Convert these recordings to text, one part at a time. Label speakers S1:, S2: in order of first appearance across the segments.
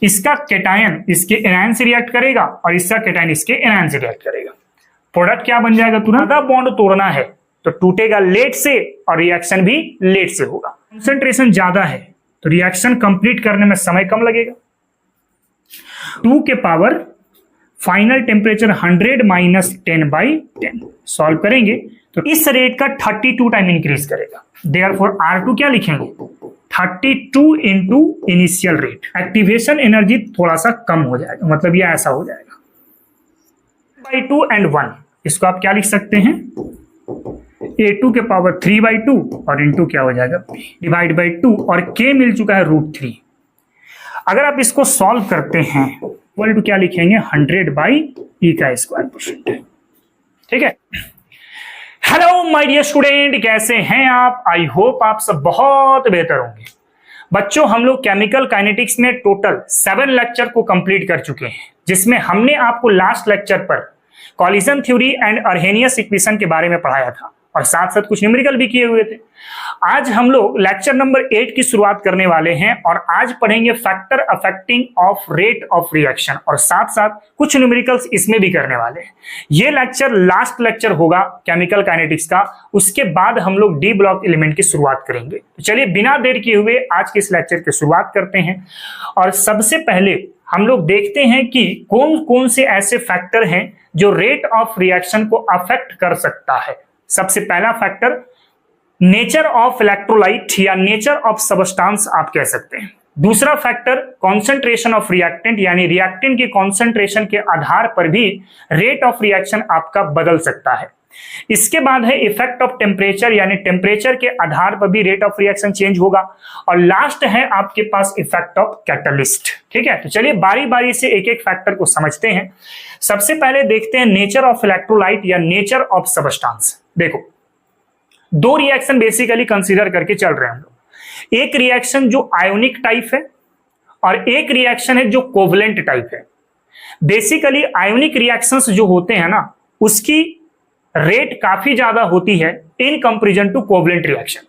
S1: इसका कैटायन इसके एनायन से रिएक्ट करेगा और इसका कैटायन इसके एनायन से रिएक्ट करेगा। प्रोडक्ट क्या बन जाएगा? तुरंत आधा बॉन्ड तोड़ना है तो टूटेगा लेट से और रिएक्शन भी लेट से होगा। कंसंट्रेशन ज्यादा है तो रिएक्शन कंप्लीट करने में समय कम लगेगा। 2 के power final temperature 100 minus 10/10 solve करेंगे तो इस रेट का 32 टाइम इंक्रीज करेगा। देयरफॉर R2 क्या लिखेंगे? 32 into initial rate. Activation energy थोड़ा सा कम हो जाएगा, मतलब ये ऐसा हो जाएगा 2 and 1। इसको आप क्या लिख सकते हैं? A2 के पावर 3/2 और इंटू क्या हो जाएगा? डिवाइड बाई 2 और K मिल चुका है √3। अगर आप इसको सॉल्व करते हैं इक्वल टू क्या लिखेंगे? 100/E²%। ठीक है। हेलो माय डियर स्टूडेंट, कैसे हैं आप? आई होप आप सब बहुत बेहतर होंगे। बच्चों, हम लोग केमिकल काइनेटिक्स में टोटल 7 लेक्चर को कंप्लीट कर चुके हैं, जिसमें हमने आपको लास्ट लेक्चर पर कॉलिजन थ्योरी एंड अर्हेनियस इक्वेशन के बारे में पढ़ाया था और साथ साथ कुछ न्यूमेरिकल भी किए हुए थे। आज हम लोग लेक्चर नंबर 8 की शुरुआत करने वाले हैं और आज पढ़ेंगे factor affecting of rate of reaction और साथ साथ कुछ न्यूमेरिकल्स इसमें भी करने वाले हैं। ये लेक्चर लास्ट लेक्चर होगा केमिकल काइनेटिक्स का। उसके बाद हम लोग डी ब्लॉक एलिमेंट की शुरुआत करेंगे। तो चलिए बिना देर किए हुए आज के इस लेक्चर की शुरुआत करते हैं और सबसे पहले हम लोग देखते हैं कि कौन कौन से ऐसे फैक्टर हैं जो रेट ऑफ रिएक्शन को अफेक्ट कर सकता है। सबसे पहला फैक्टर नेचर ऑफ इलेक्ट्रोलाइट या नेचर ऑफ सबस्टेंस आप कह सकते हैं। दूसरा फैक्टर कॉन्सेंट्रेशन ऑफ रिएक्टेंट, यानी रिएक्टेंट की कॉन्सेंट्रेशन के आधार पर भी रेट ऑफ रिएक्शन आपका बदल सकता है। इसके बाद है इफेक्ट ऑफ टेम्परेचर, यानी टेम्परेचर के आधार पर भी रेट ऑफ रिएक्शन चेंज होगा। और लास्ट है आपके पास इफेक्ट ऑफ कैटलिस्ट। ठीक है, तो चलिए बारी बारी से एक एक फैक्टर को समझते हैं। सबसे पहले देखते हैं नेचर ऑफ इलेक्ट्रोलाइट या नेचर ऑफ सबस्टेंस। देखो, 2 रिएक्शन बेसिकली कंसीडर करके चल रहे हैं हम लोग। एक रिएक्शन जो आयोनिक टाइप है और एक रिएक्शन है जो कोवलेंट टाइप है। बेसिकली आयोनिक रिएक्शंस जो होते हैं ना, उसकी रेट काफी ज्यादा होती है in comparison to covalent reaction.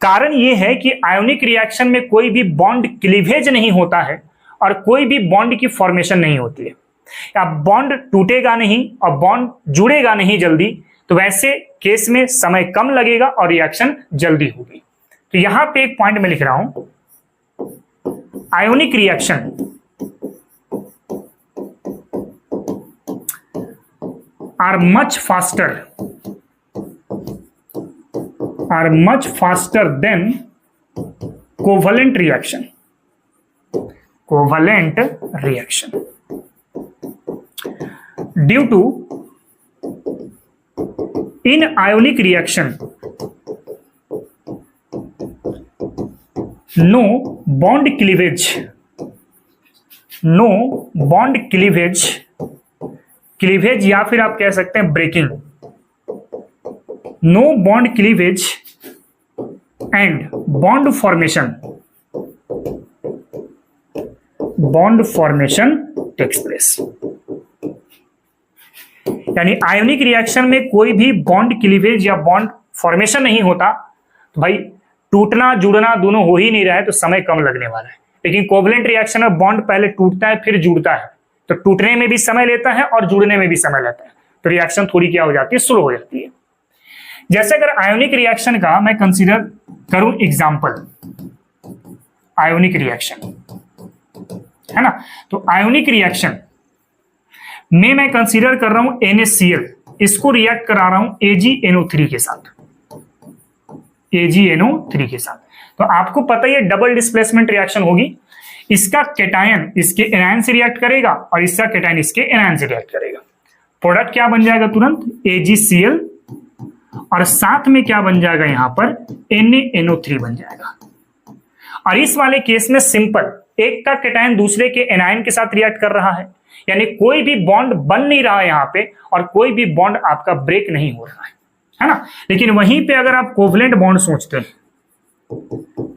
S1: कारण यह है कि आयोनिक रिएक्शन में कोई भी बॉन्ड क्लीवेज नहीं होता है और कोई भी बॉन्ड की फॉर्मेशन नहीं होती है, या बॉन्ड टूटेगा नहीं और बॉन्ड जुड़ेगा नहीं जल्दी, तो वैसे केस में समय कम लगेगा और रिएक्शन जल्दी होगी। तो यहां पे एक पॉइंट में लिख रहा हूं, ionic reaction are much faster than covalent reaction. Due to in ionic reaction no bond cleavage या फिर आप कह सकते हैं breaking. No bond cleavage and bond formation takes place. यानी आयोनिक रिएक्शन में कोई भी बॉन्ड क्लीवेज या बॉन्ड फॉर्मेशन नहीं होता, तो भाई टूटना जुड़ना दोनों हो ही नहीं रहा है, तो समय कम लगने वाला है। लेकिन कोवलेंट रिएक्शन में बॉन्ड पहले टूटता है फिर जुड़ता है, तो टूटने में भी समय लेता है और जुड़ने में भी समय लेता है, तो रिएक्शन थोड़ी क्या हो जाती है? स्लो हो जाती है। जैसे अगर आयोनिक रिएक्शन का मैं कंसीडर करूं एग्जांपल, आयोनिक रिएक्शन है ना, तो आयोनिक रिएक्शन में मैं कंसीडर कर रहा हूं NaCl, इसको रिएक्ट करा रहा हूं AgNO3 के साथ, AgNO3 के साथ। तो आपको पता ही है डबल डिस्प्लेसमेंट रिएक्शन होगी। इसका कैटायन इसके एनायन से रिएक्ट करेगा और इसका कैटायन इसके एनायन से रिएक्ट करेगा। प्रोडक्ट क्या बन जाएगा? तुरंत AgCl और साथ में क्या बन जाएगा? यहां पर NaNO3 बन जाएगा। और इस वाले केस में सिंपल, एक का कैटायन दूसरे के एनायन के साथ रिएक्ट कर रहा है, यानी कोई भी बॉन्ड बन नहीं रहा है यहां पे और कोई भी बॉन्ड आपका ब्रेक नहीं हो रहा है ना। लेकिन वहीं पे अगर आप कोवलेंट बॉन्ड सोचते हैं,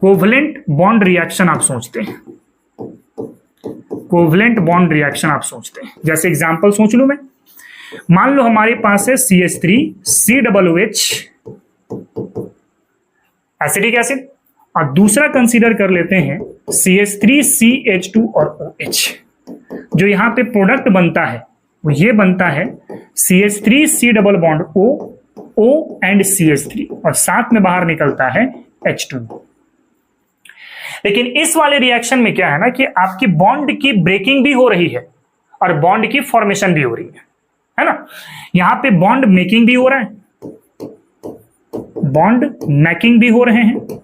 S1: कोवलेंट बॉन्ड रिएक्शन आप सोचते हैं, कोवलेंट बॉन्ड रिएक्शन आप सोचते हैं, जैसे एग्जांपल सोच लूं मैं, मान लो हमारे पास है CH3COOH एसिडिक एसिड और दूसरा कंसीडर कर लेते हैं CH3CH2 और OH। जो यहाँ पे प्रोडक्ट बनता है वो ये बनता है CH3C double bond O and CH3 और साथ में बाहर निकलता है H2। लेकिन इस वाले रिएक्शन में क्या है ना कि आपकी बॉन्ड की ब्रेकिंग भी हो रही है और बॉन्ड की फॉर्मेशन भी हो रही है ना। यहां पे बॉन्ड मेकिंग भी हो रहा है, बॉन्ड मैकिंग भी हो रहे हैं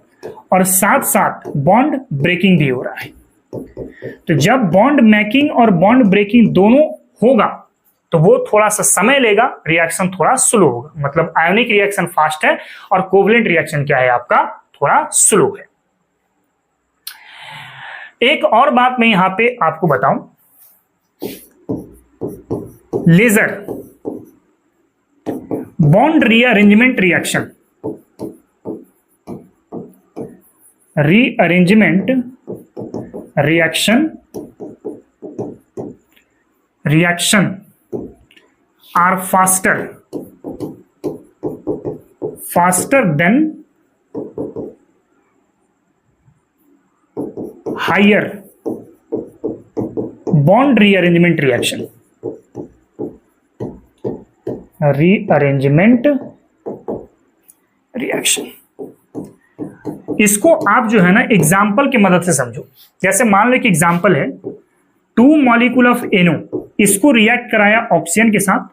S1: और साथ साथ बॉन्ड ब्रेकिंग भी हो रहा है। तो जब बॉन्ड मैकिंग और बॉन्ड ब्रेकिंग दोनों होगा तो वो थोड़ा सा समय लेगा, रिएक्शन थोड़ा स्लो होगा। मतलब आयोनिक रिएक्शन फास्ट है और कोवलेंट रिएक्शन क्या है आपका, थोड़ा स्लो है। एक और बात मैं यहां पे आपको बताऊं, lesser bond rearrangement reaction, reaction are faster than higher bond rearrangement reaction। इसको आप जो है ना एग्जाम्पल की मदद से समझो। जैसे मान लो कि एग्जाम्पल है 2 मॉलिक्यूल ऑफ NO, इसको रिएक्ट कराया ऑक्सीजन के साथ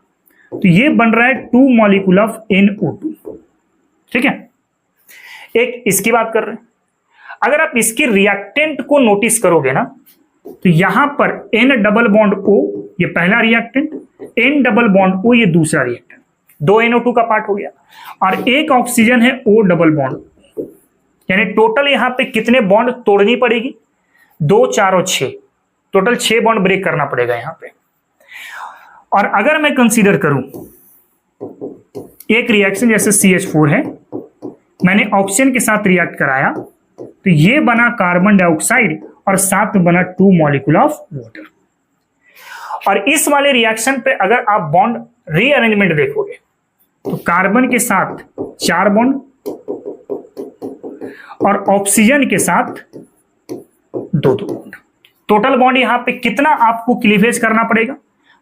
S1: तो ये बन रहा है 2 मॉलिक्यूल ऑफ NO2। ठीक है, एक इसकी बात कर रहे हैं। अगर आप इसके रिएक्टेंट को नोटिस करोगे ना तो यहां पर N डबल बॉन्ड O ये पहला reactant, N double bond O ये दूसरा रिएक्टेंट, 2 NO2 का पार्ट हो गया और एक ऑक्सीजन है O डबल बॉन्ड, यानी टोटल यहां पे कितने बॉन्ड तोड़नी पड़ेगी, 2 4 और 6, टोटल 6 बॉन्ड ब्रेक करना पड़ेगा यहां पे। और अगर मैं कंसीडर करूं एक रिएक्शन जैसे CH4 है, मैंने ऑक्सीजन के साथ रिएक्ट कराया तो ये बना कार्बन डाइऑक्साइड और साथ में बना 2 मॉलिक्यूल ऑफ वाटर। और इस वाले रिएक्शन पे अगर आप बॉन्ड रीअरेंजमेंट देखोगे तो कार्बन के साथ 4 बॉन्ड और ऑक्सीजन के साथ 2 बॉन्ड, टोटल बॉन्ड यहां पे कितना आपको क्लीवेज करना पड़ेगा,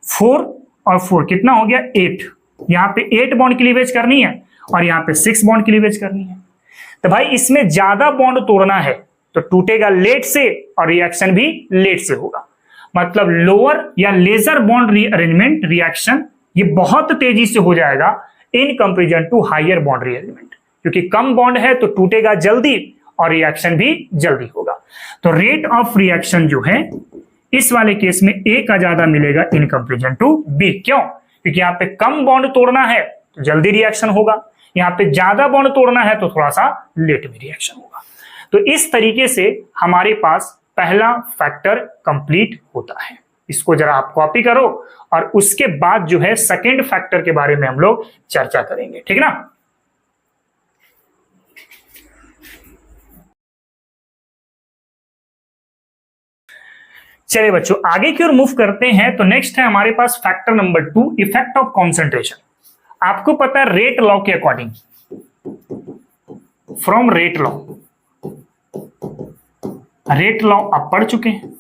S1: 4 और 4 कितना हो गया 8। यहां पे 8 बॉन्ड क्लीवेज करनी है और यहां पे 6 बॉन्ड क्लीवेज करनी है। तो भाई इसमें ज्यादा बॉन्ड तोड़ना है तो टूटेगा लेट से और रिएक्शन भी लेट से होगा। मतलब लोअर या लेजर बॉन्ड रीअरेंजमेंट रिएक्शन ये बहुत तेजी से हो जाएगा in comparison to higher bond rearrangement, क्योंकि कम बॉन्ड है तो टूटेगा जल्दी और रिएक्शन भी जल्दी होगा। तो रेट ऑफ रिएक्शन जो है इस वाले केस में A का ज्यादा मिलेगा इन कंपेरिजन टू B। क्यों? क्योंकि यहाँ पे कम बॉन्ड तोड़ना है तो जल्दी रिएक्शन होगा, यहाँ पे ज्यादा बॉन्ड तोड़ना है तो थोड़ा सा लेट में रिएक्शन होगा। तो इस तरीके से हमारे पास पहला फैक्टर कंप्लीट होता है। इसको जरा आप कॉपी करो और उसके बाद जो है सेकेंड फैक्टर के बारे में हम लोग चर्चा करेंगे, ठीक ना। चलिए बच्चों आगे की ओर मूव करते हैं। तो नेक्स्ट है हमारे पास factor number 2, effect of concentration. आपको पता है रेट लॉ के अकॉर्डिंग, फ्रॉम रेट लॉ आप पढ़ चुके हैं।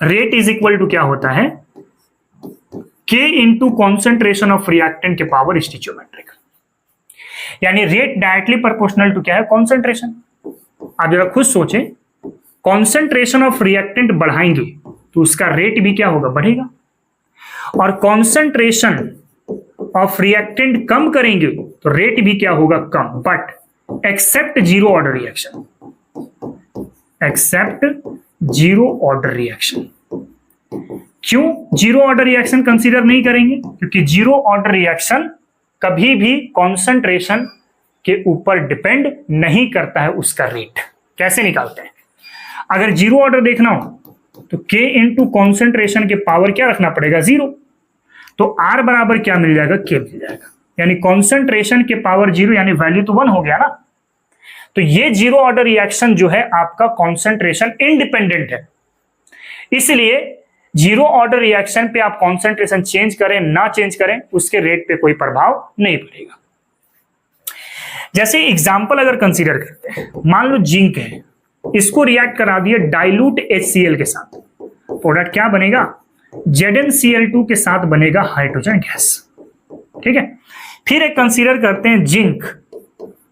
S1: रेट इज इक्वल टू क्या होता है, K into concentration of reactant के पावर स्टिचियोमेट्रिक, यानी रेट डायरेक्टली प्रोपोर्शनल टू क्या है, कॉन्सेंट्रेशन। आप जरा खुद सोचें, कॉन्सेंट्रेशन ऑफ रिएक्टेंट बढ़ाएंगे तो उसका रेट भी क्या होगा, बढ़ेगा। और कॉन्सेंट्रेशन ऑफ रिएक्टेंट कम करेंगे तो रेट भी क्या होगा, कम। But except zero order reaction, except zero order reaction. क्यों जीरो ऑर्डर रिएक्शन कंसीडर नहीं करेंगे? क्योंकि जीरो ऑर्डर रिएक्शन कभी भी कॉन्सेंट्रेशन के ऊपर डिपेंड नहीं करता है उसका रेट। कैसे निकालते हैं? अगर जीरो ऑर्डर देखना हो तो K इंटू कॉन्सेंट्रेशन के पावर क्या रखना पड़ेगा, 0। तो R बराबर क्या मिल जाएगा, K मिल जाएगा। यानी कॉन्सेंट्रेशन के पावर 0 यानी वैल्यू तो 1 हो गया ना। तो ये जीरो ऑर्डर रिएक्शन जो है आपका कॉन्सेंट्रेशन इंडिपेंडेंट है, इसलिए जीरो ऑर्डर रिएक्शन पे आप कॉन्सेंट्रेशन चेंज करें ना चेंज करें उसके रेट पे कोई प्रभाव नहीं पड़ेगा। जैसे एग्जांपल अगर कंसीडर करते हैं, मान लो जिंक है, इसको रिएक्ट करा दिया डाइल्यूट HCl के साथ, प्रोडक्ट क्या बनेगा, ZnCl2 के साथ बनेगा हाइड्रोजन गैस। ठीक है, फिर एक कंसीडर करते हैं जिंक,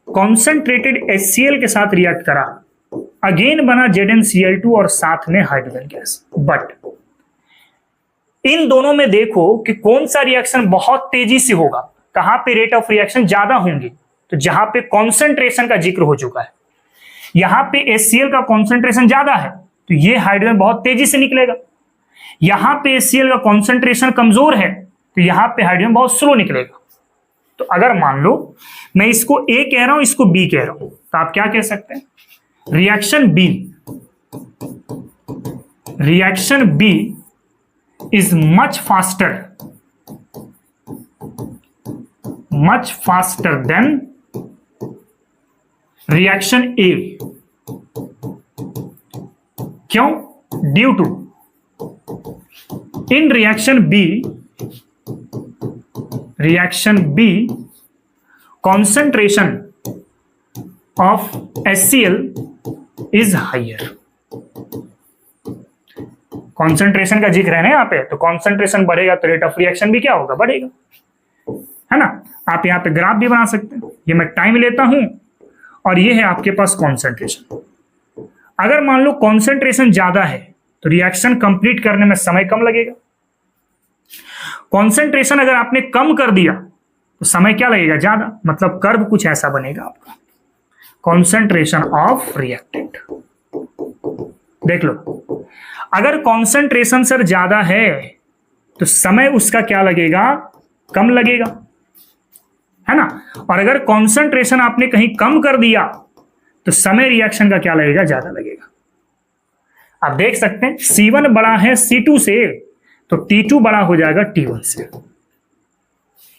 S1: कॉन्सेंट्रेटेड HCl के साथ रिएक्ट करा, अगेन बना ZnCl2 और साथ में हाइड्रोजन गैस। बट इन दोनों में देखो कि कौन सा रिएक्शन बहुत तेजी से होगा, कहां पे रेट ऑफ रिएक्शन ज्यादा होंगे, तो जहां पे कॉन्सेंट्रेशन का जिक्र हो चुका है, यहां पे HCl का कॉन्सेंट्रेशन ज्यादा है तो ये हाइड्रोजन बहुत तेजी से निकलेगा, यहां पे HCl का कॉन्सेंट्रेशन कमजोर है तो यहां पे हाइड्रोजन बहुत स्लो निकलेगा। तो अगर मान लो मैं इसको A कह रहा हूं, इसको B कह रहा हूं, तो आप क्या कह सकते हैं, reaction B is much faster than reaction A। क्यों? Due to in reaction B concentration of HCl is higher। Concentration का जिक्र है ना यहाँ पे, तो कॉन्सेंट्रेशन बढ़ेगा तो रेट ऑफ रिएक्शन भी क्या होगा, बढ़ेगा, है ना। आप यहाँ पे ग्राफ भी बना सकते हैं, ये मैं टाइम लेता हूं और ये है आपके पास कॉन्सेंट्रेशन। अगर मान लो कॉन्सेंट्रेशन ज्यादा है तो रिएक्शन कंप्लीट करने में समय कम लगेगा, कॉन्सेंट्रेशन अगर आपने कम कर दिया तो समय क्या लगेगा, ज्यादा, मतलब कर्व कुछ ऐसा बनेगा आपका, कॉन्सेंट्रेशन ऑफ रिएक्टेंट। देख लो, अगर कॉन्सेंट्रेशन सर ज्यादा है तो समय उसका क्या लगेगा, कम लगेगा, है ना। और अगर कॉन्सेंट्रेशन आपने कहीं कम कर दिया तो समय रिएक्शन का क्या लगेगा, ज्यादा लगेगा। आप देख सकते हैं C1 बड़ा है C2 से तो T2 बड़ा हो जाएगा T1 से,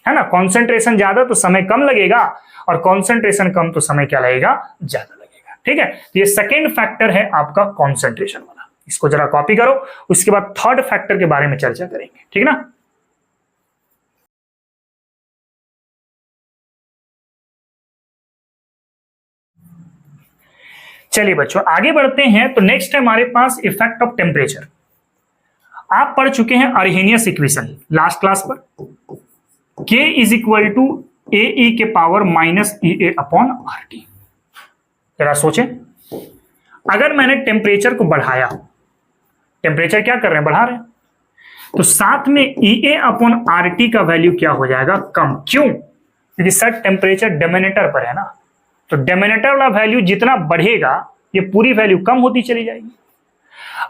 S1: है ना। कॉन्सेंट्रेशन ज्यादा तो समय कम लगेगा और कॉन्सेंट्रेशन कम तो समय क्या लगेगा, ज्यादा लगेगा। ठीक है, तो ये सेकेंड फैक्टर है आपका कॉन्सेंट्रेशन वाला, इसको जरा कॉपी करो, उसके बाद थर्ड फैक्टर के बारे में चर्चा करेंगे। ठीक ना। चलिए बच्चों आगे बढ़ते हैं। तो नेक्स्ट है हमारे पास इफेक्ट ऑफ टेम्परेचर। आप पढ़ चुके हैं अर्हेनियस इक्वेशन लास्ट क्लास पर, K is equal to AE के power minus EA upon RT। जरा सोचें, अगर मैंने टेम्परेचर को बढ़ाया, टेम्परेचर क्या कर रहे हैं, बढ़ा रहे हैं, तो साथ में EA अपॉन RT का वैल्यू क्या हो जाएगा, कम। क्यों? क्योंकि सर टेम्परेचर डिनोमिनेटर पर है ना, तो डिनोमिनेटर वाला वैल्यू जितना बढ़ेगा ये पूरी वैल्यू कम होती चली जाएगी।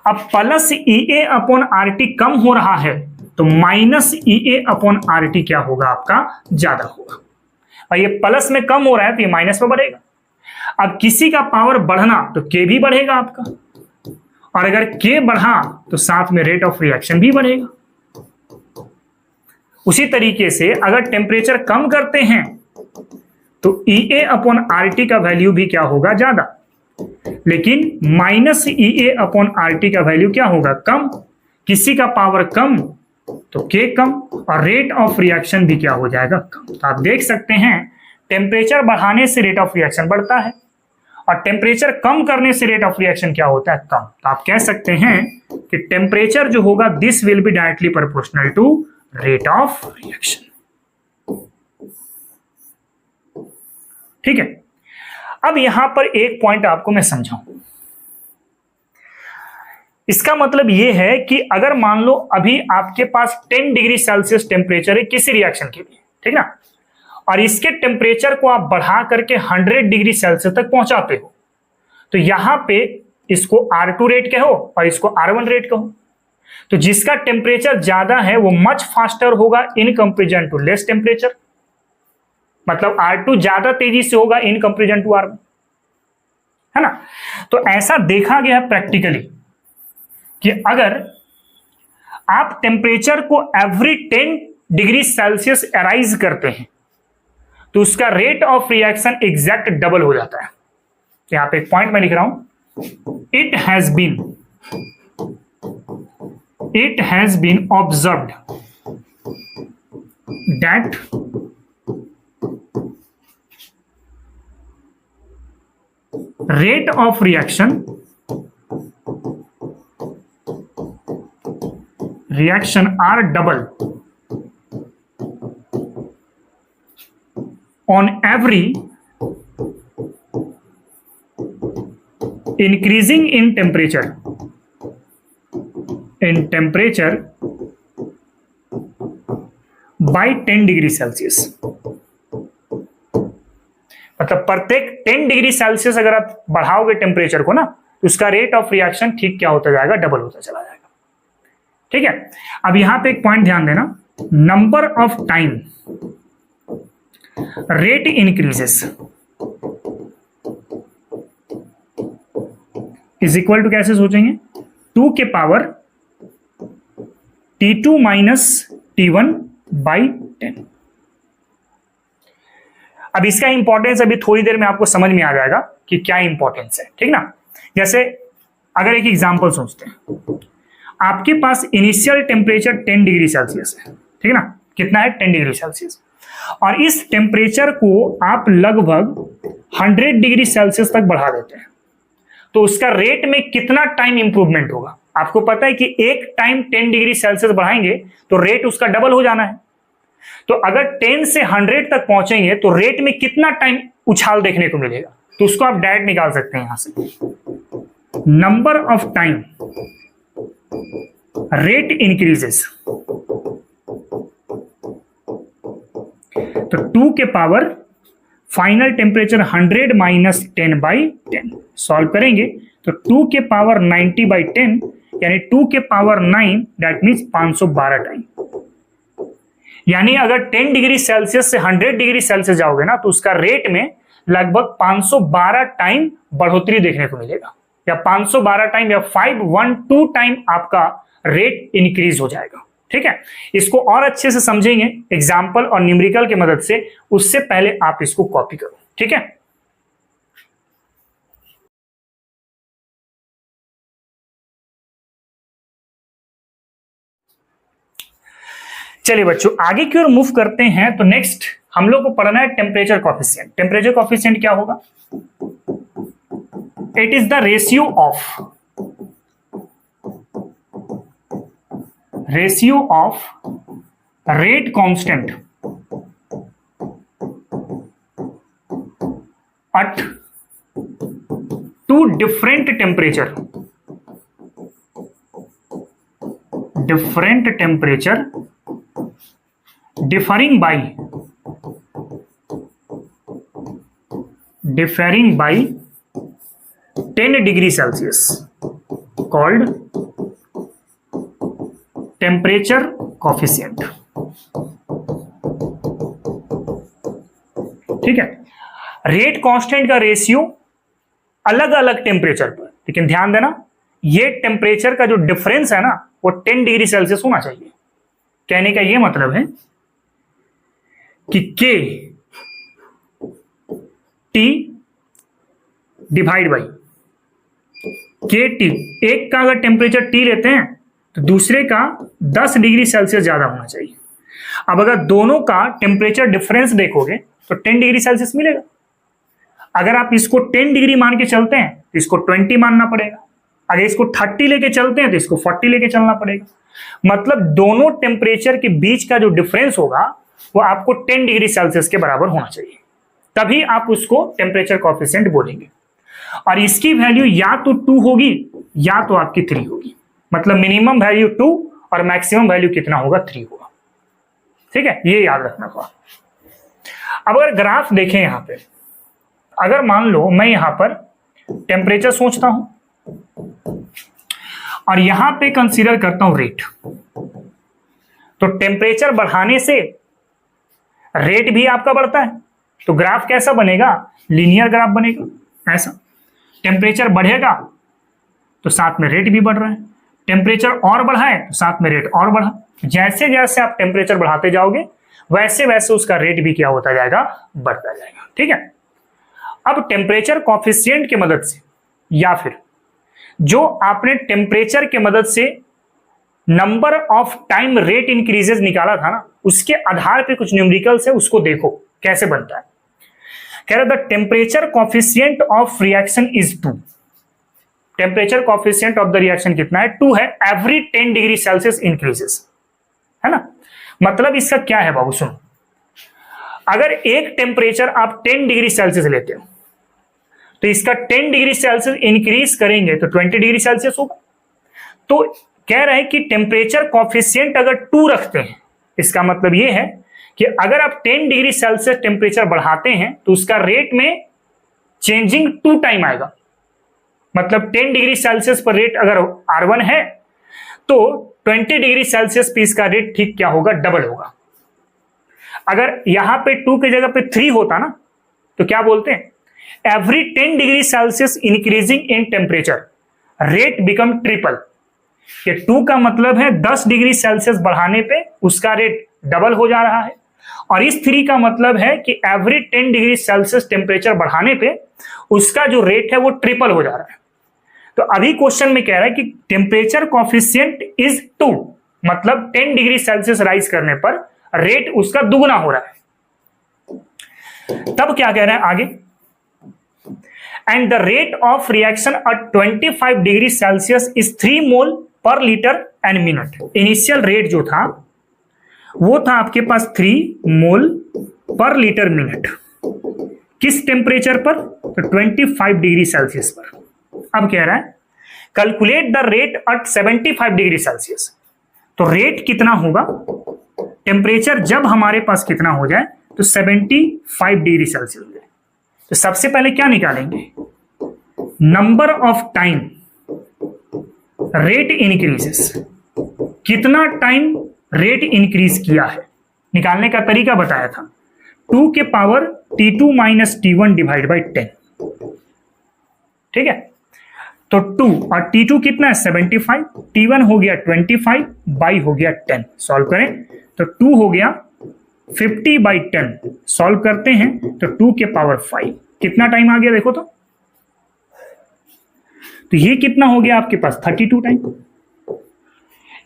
S1: अब प्लस EA अपॉन RT कम हो रहा है तो माइनस EA अपॉन RT क्या होगा, आपका ज्यादा होगा। और ये प्लस में कम हो रहा है तो ये माइनस में बढ़ेगा। अब किसी का पावर बढ़ना तो K भी बढ़ेगा आपका, और अगर K बढ़ा तो साथ में रेट ऑफ रिएक्शन भी बढ़ेगा। उसी तरीके से अगर टेम्परेचर कम करते हैं तो EA अपॉन RT का वैल्यू भी क्या होगा, ज्यादा, लेकिन माइनस EA अपॉन RT का वैल्यू क्या होगा, कम। किसी का पावर कम तो K कम, और रेट ऑफ रिएक्शन भी क्या हो जाएगा, कम। तो आप देख सकते हैं टेम्परेचर बढ़ाने से रेट ऑफ रिएक्शन बढ़ता है और टेम्परेचर कम करने से रेट ऑफ रिएक्शन क्या होता है, कम। तो आप कह सकते हैं कि टेम्परेचर जो होगा this will be directly proportional to rate of reaction. ठीक है, अब यहां पर एक पॉइंट आपको मैं समझाऊं। इसका मतलब यह है कि अगर मान लो अभी आपके पास 10 डिग्री सेल्सियस टेम्परेचर है किसी रिएक्शन के लिए, ठीक ना, और इसके टेम्परेचर को आप बढ़ा करके 100 डिग्री सेल्सियस तक पहुंचाते हो, तो यहां पे इसको R2 रेट कहो और इसको R1 रेट कहो। तो जिसका टेम्परेचर ज्यादा है वो मच फास्टर होगा in comparison to less temperature, मतलब R2 ज्यादा तेजी से होगा इन कंपेरिजन टू R1, है ना। तो ऐसा देखा गया है प्रैक्टिकली कि अगर आप टेम्परेचर को एवरी 10 डिग्री सेल्सियस अराइज करते हैं तो उसका rate of reaction exact double हो जाता है। यहां पे एक पॉइंट मैं लिख रहा हूं, it has been observed that rate of reaction are double on every increasing in temperature by 10 degree Celsius. मतलब प्रत्येक 10 डिग्री सेल्सियस अगर आप बढ़ाओगे टेम्परेचर को ना, तो उसका रेट ऑफ रिएक्शन ठीक क्या होता जाएगा, डबल होता चला जाएगा। ठीक है, अब यहां पे एक पॉइंट ध्यान देना, number of time rate increases is equal to कैसे सोचेंगे, 2 के power T2 minus T1 by 10। अब इसका इंपॉर्टेंस अभी थोड़ी देर में आपको समझ में आ जाएगा कि क्या इंपॉर्टेंस है, ठीक ना। जैसे अगर एक एग्जांपल सोचते हैं, आपके पास इनिशियल टेम्परेचर 10 डिग्री सेल्सियस है, ठीक ना, कितना है 10 डिग्री सेल्सियस, और इस टेम्परेचर को आप लगभग 100 डिग्री सेल्सियस तक बढ़ा देते हैं, तो उसका रेट में कितना टाइम इंप्रूवमेंट होगा। आपको पता है कि एक टाइम 10 डिग्री सेल्सियस बढ़ाएंगे तो रेट उसका डबल हो जाना है। तो अगर 10 से 100 तक पहुंचेंगे तो रेट में कितना टाइम उछाल देखने को मिलेगा, तो उसको आप डायरेक्ट निकाल सकते हैं यहां से, number of time rate increases, तो 2 के power final temperature 100 minus 10 by 10 solve करेंगे तो 2 के पावर 90 बाई 10 यानी 2 के पावर 9, दैट मीन्स 512 टाइम। यानी अगर 10 डिग्री सेल्सियस से 100 डिग्री सेल्सियस जाओगे ना, तो उसका रेट में लगभग 512 टाइम बढ़ोतरी देखने को मिलेगा, या 512 टाइम या 512 टाइम आपका रेट इंक्रीज हो जाएगा। ठीक है, इसको और अच्छे से समझेंगे एग्जाम्पल और न्यूमेरिकल की मदद से, उससे पहले आप इसको कॉपी करो। ठीक है, चलिए बच्चों आगे की ओर मूव करते हैं। तो नेक्स्ट हम लोग को पढ़ना है टेम्परेचर कॉफिशिएंट। टेम्परेचर कॉफिशिएंट क्या होगा, it is the ratio of rate constant at two different temperature differing by 10 degree Celsius called temperature coefficient। ठीक है, रेट कांस्टेंट का रेशियो अलग अलग टेम्परेचर पर, लेकिन ध्यान देना ये टेम्परेचर का जो डिफरेंस है ना वो 10 डिग्री सेल्सियस होना चाहिए। कहने का ये मतलब है कि के टी डिवाइड बाई के टी, एक का अगर टेम्परेचर टी लेते हैं तो दूसरे का 10 डिग्री सेल्सियस ज्यादा होना चाहिए। अब अगर दोनों का टेम्परेचर डिफरेंस देखोगे तो 10 डिग्री सेल्सियस मिलेगा। अगर आप इसको 10 डिग्री मान के चलते हैं तो इसको 20 मानना पड़ेगा, अगर इसको 30 लेके चलते हैं तो इसको 40 लेके चलना पड़ेगा। मतलब दोनों टेम्परेचर के बीच का जो डिफरेंस होगा वो आपको 10 डिग्री सेल्सियस के बराबर होना चाहिए, तभी आप उसको टेम्परेचर कॉफिशिएंट बोलेंगे। और इसकी वैल्यू या तो 2 होगी या तो आपकी 3 होगी, मतलब मिनिमम वैल्यू 2 और मैक्सिमम वैल्यू कितना होगा, 3 होगा। ठीक है, ये याद रखना होगा। अब अगर ग्राफ देखें यहां पे, अगर मान लो मैं यहां पर टेम्परेचर सोचता हूं और यहां पे कंसीडर करता हूं रेट, तो टेम्परेचर बढ़ाने से रेट भी आपका बढ़ता है, तो ग्राफ कैसा बनेगा, लीनियर ग्राफ बनेगा। ऐसा टेम्परेचर बढ़ेगा तो साथ में रेट भी बढ़ रहा है, टेम्परेचर और बढ़ा है तो साथ में रेट और बढ़ा। जैसे जैसे आप टेम्परेचर बढ़ाते जाओगे वैसे वैसे उसका रेट भी क्या होता जाएगा, बढ़ता जाएगा। ठीक है, अब टेम्परेचर कॉफिशिएंट की मदद से या फिर जो आपने टेम्परेचर के मदद से number of time rate increases निकाला था ना, उसके आधार पे कुछ न्यूमेरिकल्स है, उसको देखो कैसे बनता है। कह रहा the temperature coefficient of reaction is 2। Temperature coefficient of the reaction कितना है? 2 है। एवरी 10 डिग्री सेल्सियस इंक्रीजेस, है ना। मतलब इसका क्या है बाबू, सुनो, अगर एक टेम्परेचर आप 10 डिग्री सेल्सियस लेते हो तो इसका 10 डिग्री सेल्सियस इंक्रीज करेंगे तो 20 डिग्री सेल्सियस होगा। तो कह रहे हैं कि टेम्परेचर कॉफिशिएंट अगर 2 रखते हैं, इसका मतलब यह है कि अगर आप 10 डिग्री सेल्सियस टेम्परेचर बढ़ाते हैं तो उसका रेट में चेंजिंग 2 टाइम आएगा। मतलब 10 डिग्री सेल्सियस पर रेट अगर R1 है तो 20 डिग्री सेल्सियस पे इसका रेट ठीक क्या होगा? डबल होगा। अगर यहां पे 2 की जगह पे 3 होता ना तो क्या बोलते हैं? Every 10 degree Celsius increasing in temperature rate become triple. ये 2 का मतलब है 10 डिग्री सेल्सियस बढ़ाने पे उसका रेट डबल हो जा रहा है, और इस 3 का मतलब है कि एवरी 10 डिग्री सेल्सियस टेम्परेचर बढ़ाने पे उसका जो रेट है वो ट्रिपल हो जा रहा है। तो अभी क्वेश्चन में कह रहा है कि टेम्परेचर कॉफिशिएंट इज 2, मतलब 10 डिग्री सेल्सियस राइज करने पर रेट उसका दुगना हो रहा है। तब क्या कह रहा है आगे? And the rate of reaction at 25 degree Celsius is 3 मोल पर litre and minute. Initial rate जो था वो था आपके पास 3 मोल पर लीटर मिनट। किस टेम्परेचर पर? तो 25 डिग्री सेल्सियस पर। अब कह रहा है calculate the rate at 75 degree Celsius. तो रेट कितना होगा? टेम्परेचर जब हमारे पास कितना हो जाए तो 75 डिग्री सेल्सियस हो जाए। तो सबसे पहले क्या निकालेंगे? Number of time rate increases, कितना टाइम रेट इंक्रीज किया है, निकालने का तरीका बताया था। 2 के power T2 minus T1 divide by 10, ठीक है। तो 2 और T2 कितना है? 75, T1 हो गया 25 बाई हो गया 10। सॉल्व करें तो 2 हो गया 50 बाई 10। सॉल्व करते हैं तो 2 के पावर 5। कितना टाइम आ गया देखो तो ये कितना हो गया आपके पास? 32 टाइम।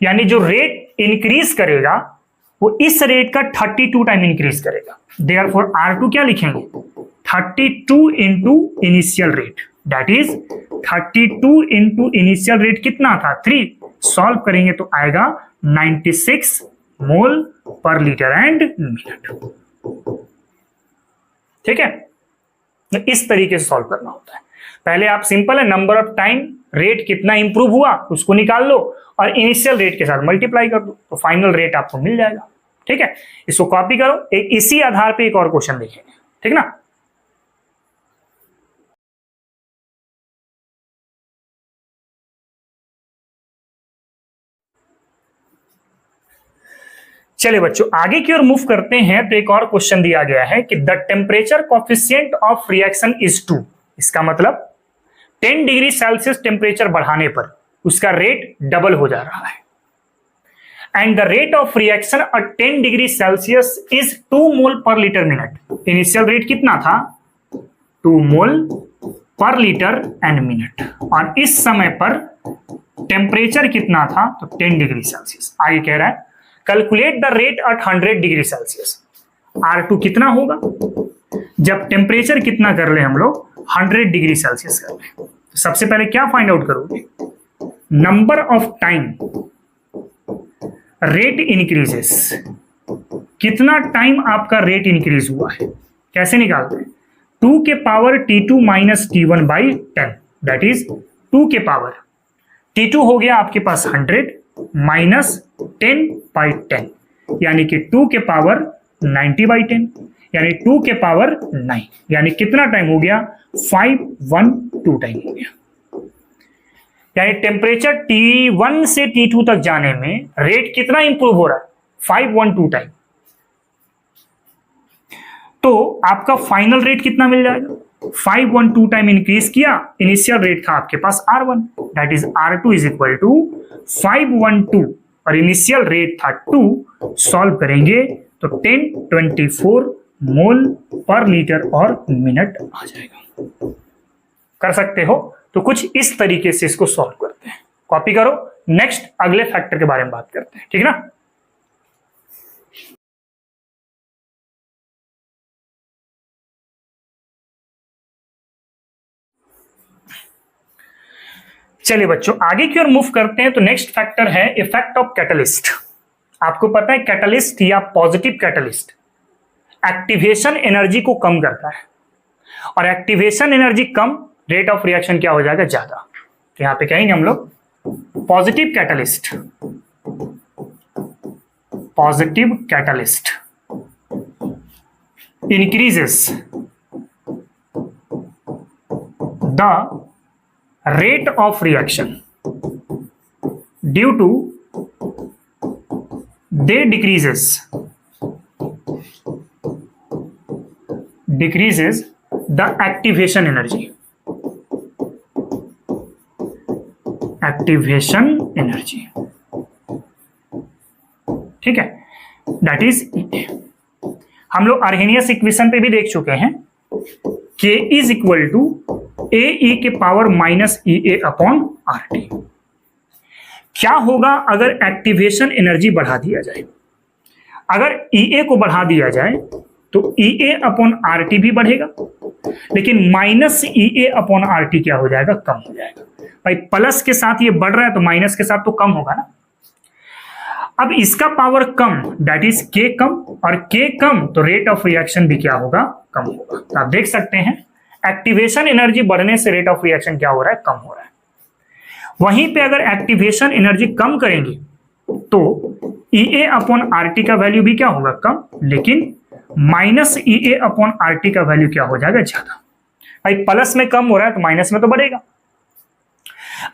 S1: यानी जो रेट इंक्रीज करेगा वो इस रेट का 32 टाइम इंक्रीज करेगा। देयरफॉर R2 क्या लिखेंगे? 32 into initial rate, that is 32 into initial rate कितना था? 3। सॉल्व करेंगे तो आएगा 96 मोल पर लीटर एंड मिनट, ठीक है। तो इस तरीके से सॉल्व करना होता है। पहले आप सिंपल है, नंबर ऑफ टाइम रेट कितना इंप्रूव हुआ उसको निकाल लो और इनिशियल रेट के साथ मल्टीप्लाई कर दो तो फाइनल रेट आपको मिल जाएगा, ठीक है। इसको कॉपी करो। एक इसी आधार पे एक और क्वेश्चन देखेंगे, ठीक ना। चलिए बच्चों आगे की ओर मूव करते हैं। तो एक और क्वेश्चन दिया गया है कि the temperature coefficient of reaction is 2। इसका मतलब 10 डिग्री सेल्सियस टेम्परेचर बढ़ाने पर उसका रेट डबल हो जा रहा है। And the rate of reaction at 10 degree Celsius is 2 मोल पर लीटर मिनट। इनिशियल रेट कितना था? 2 मोल पर लीटर एंड मिनट, और इस समय पर टेम्परेचर कितना था? तो 10 डिग्री सेल्सियस। आगे कह रहा है calculate the rate at 100 degree Celsius. R2 कितना होगा जब टेम्परेचर कितना कर ले हम लोग? 100 डिग्री सेल्सियस कर ले। तो सबसे पहले क्या फाइंड आउट करोगे? Number of time rate increases, कितना टाइम आपका रेट इंक्रीज हुआ है, कैसे निकालते हैं? 2 के power T2 minus T1 by 10, that is 2 के पावर T2 हो गया आपके पास 100 माइनस 10 बाई 10, यानी कि 2 के पावर 90 बाई 10, यानी 2 के पावर 9, यानी कितना टाइम हो गया? 512 टाइम हो गया। यानी टेम्परेचर T1 से T2 तक जाने में रेट कितना इंप्रूव हो रहा है? 512 टाइम। तो आपका फाइनल रेट कितना मिल जाएगा? 512 टाइम इंक्रीज किया। इनिशियल रेट था आपके पास R1, that is R2 is equal to 512 और इनिशियल रेट था 2। सॉल्व करेंगे तो 1024 मोल पर लीटर और मिनट आ जाएगा। कर सकते हो तो कुछ इस तरीके से इसको सॉल्व करते हैं। कॉपी करो। नेक्स्ट अगले फैक्टर के बारे में बात करते हैं, ठीक ना। चलिए बच्चों आगे की ओर मूव करते हैं। तो नेक्स्ट फैक्टर है इफेक्ट ऑफ कैटलिस्ट। आपको पता है कैटलिस्ट या पॉजिटिव कैटलिस्ट एक्टिवेशन एनर्जी को कम करता है, और activation energy come, rate of reaction क्या हो जाएगा, ज्यादा। तो यहां पे कहेंगे हम लोग positive catalyst, positive catalyst increases the rate of reaction due to they decreases the activation energy, ठीक है, दैट इज E। हम लोग अर्हेनियस इक्वेशन पे भी देख चुके हैं, K is equal to AE के power minus EA upon RT। क्या होगा अगर एक्टिवेशन एनर्जी बढ़ा दिया जाए? अगर EA को बढ़ा दिया जाए तो EA अपॉन RT भी बढ़ेगा, लेकिन माइनस EA अपॉन RT क्या हो जाएगा, कम हो जाएगा। भाई प्लस के साथ ये बढ़ रहा है तो माइनस के साथ तो कम होगा ना। अब इसका power come, that is K कम, और K कम तो रेट ऑफ रिएक्शन भी क्या होगा, कम होगा। तो आप देख सकते हैं एक्टिवेशन एनर्जी बढ़ने से रेट ऑफ रिएक्शन क्या हो रहा है, कम हो रहा है। वहीं पे अगर एक्टिवेशन एनर्जी कम करेंगे तो EA अपॉन RT का वैल्यू भी क्या होगा, कम, लेकिन माइनस EA अपॉन RT का वैल्यू क्या हो जाएगा, ज्यादा। भाई प्लस में कम हो रहा है तो माइनस में तो बढ़ेगा।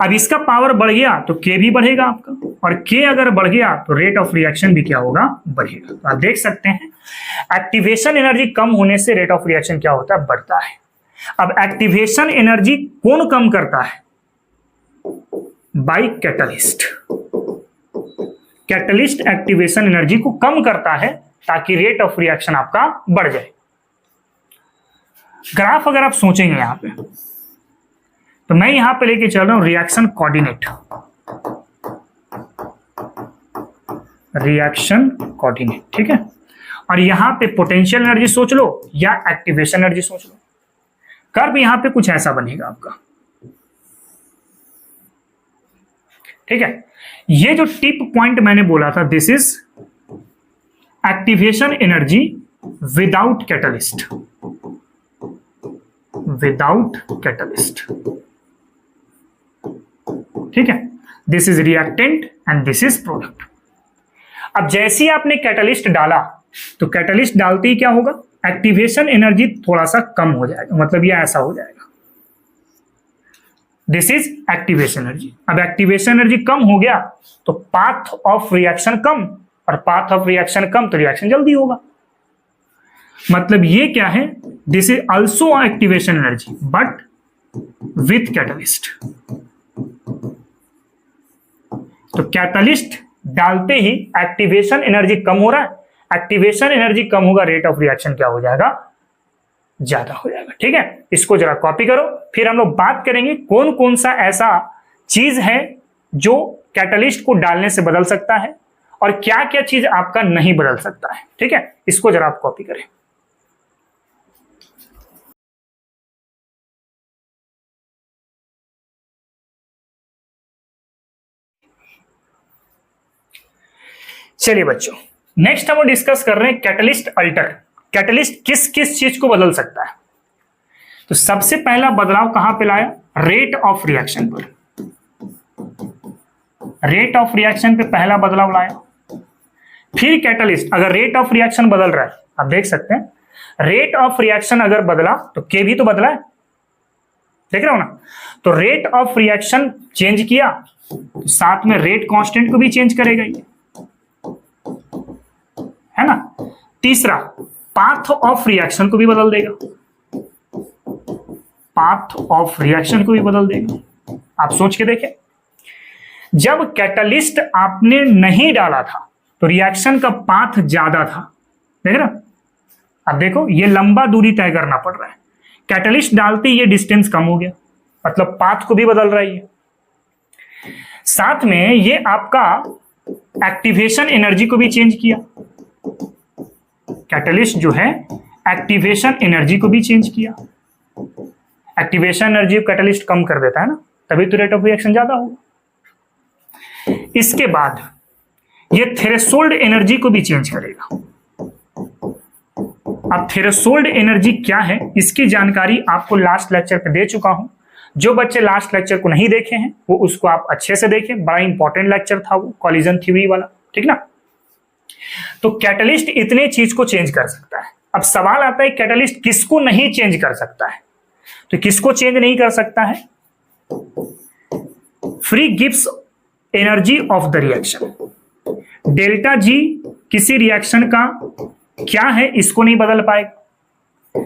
S1: अब इसका पावर बढ़ गया तो K भी बढ़ेगा आपका, और K अगर बढ़ गया तो रेट ऑफ रिएक्शन भी क्या होगा, बढ़ेगा। तो आप देख सकते हैं एक्टिवेशन एनर्जी कम होने से रेट ऑफ रिएक्शन क्या होता है, बढ़ता है। अब एक्टिवेशन एनर्जी कौन कम करता है, by catalyst. Catalyst activation energy को कम करता है ताकि रेट ऑफ रिएक्शन आपका बढ़ जाए। ग्राफ अगर आप सोचेंगे यहां पे, तो मैं यहां पे लेके चल रहा हूं रिएक्शन कोऑर्डिनेट, रिएक्शन कोऑर्डिनेट, ठीक है। और यहां पे पोटेंशियल एनर्जी सोच लो या एक्टिवेशन एनर्जी सोच लो। कर्व यहां पे कुछ ऐसा बनेगा आपका, ठीक है। ये जो टिप पॉइंट मैंने बोला था, this is activation energy without catalyst, without catalyst, ठीक है। This is reactant and this is product. अब जैसे ही आपने कैटलिस्ट डाला तो कैटलिस्ट डालते ही क्या होगा, एक्टिवेशन एनर्जी थोड़ा सा कम हो जाएगा, मतलब ये ऐसा हो जाएगा, दिस इज एक्टिवेशन एनर्जी। अब एक्टिवेशन एनर्जी कम हो गया तो पाथ ऑफ रिएक्शन कम, और पाथ ऑफ रिएक्शन कम तो रिएक्शन जल्दी होगा। मतलब ये क्या है, this is also activation energy but with catalyst. तो कैटलिस्ट डालते ही एक्टिवेशन एनर्जी कम हो रहा है, एक्टिवेशन एनर्जी कम होगा, रेट ऑफ रिएक्शन क्या हो जाएगा, ज्यादा हो जाएगा, ठीक है। इसको जरा कॉपी करो, फिर हम लोग बात करेंगे कौन कौन सा ऐसा चीज है जो कैटलिस्ट को डालने से बदल सकता है और क्या क्या चीज आपका नहीं बदल सकता है, ठीक है। इसको जरा आप कॉपी करें। चलिए बच्चों, नेक्स्ट हम डिस्कस कर रहे हैं कैटलिस्ट अल्टर। कैटलिस्ट किस किस चीज को बदल सकता है। तो सबसे पहला बदलाव कहां पे लाया, रेट ऑफ रिएक्शन पर। रेट ऑफ रिएक्शन पे पहला बदलाव लाया। फिर कैटलिस्ट, अगर रेट ऑफ रिएक्शन बदल रहा है, आप देख सकते हैं रेट ऑफ रिएक्शन अगर बदला तो के भी तो बदला है, देख रहे हो ना। तो रेट ऑफ रिएक्शन चेंज किया तो साथ में रेट कांस्टेंट को भी चेंज करेगा ये, है ना। तीसरा, पाथ ऑफ रिएक्शन को भी बदल देगा, पाथ ऑफ रिएक्शन को भी बदल देगा। आप सोच के देखें, जब कैटलिस्ट आपने नहीं डाला था तो रिएक्शन का पाथ ज्यादा था, देख रहे हो। अब देखो ये लंबा दूरी तय करना पड़ रहा है, कैटलिस्ट डालते ये डिस्टेंस कम हो गया, मतलब पाथ को भी बदल रहा है ये। साथ में ये आपका एक्टिवेशन एनर्जी को भी चेंज किया। कैटलिस्ट जो है एक्टिवेशन एनर्जी को भी चेंज किया। एक्टिवेशन एनर्जी कैटलिस्ट कम कर देता है ना, तभी तो रेट ऑफ रिएक्शन ज्यादा होगा। इसके बाद ये थ्रेशोल्ड एनर्जी को भी चेंज करेगा। अब थ्रेशोल्ड एनर्जी क्या है इसकी जानकारी आपको लास्ट लेक्चर पे दे चुका हूं। जो बच्चे लास्ट लेक्चर को नहीं देखे हैं वो उसको आप अच्छे से देखें, बड़ा इंपॉर्टेंट लेक्चर था वो, कॉलिजन थ्योरी वाला, ठीक ना। तो कैटलिस्ट इतने चीज को चेंज कर सकता है। अब सवाल आता है कैटलिस्ट किसको नहीं चेंज कर सकता है, तो किसको चेंज नहीं कर सकता है? Free gives energy of the reaction. Delta G किसी रिएक्शन का क्या है इसको नहीं बदल पाएगा,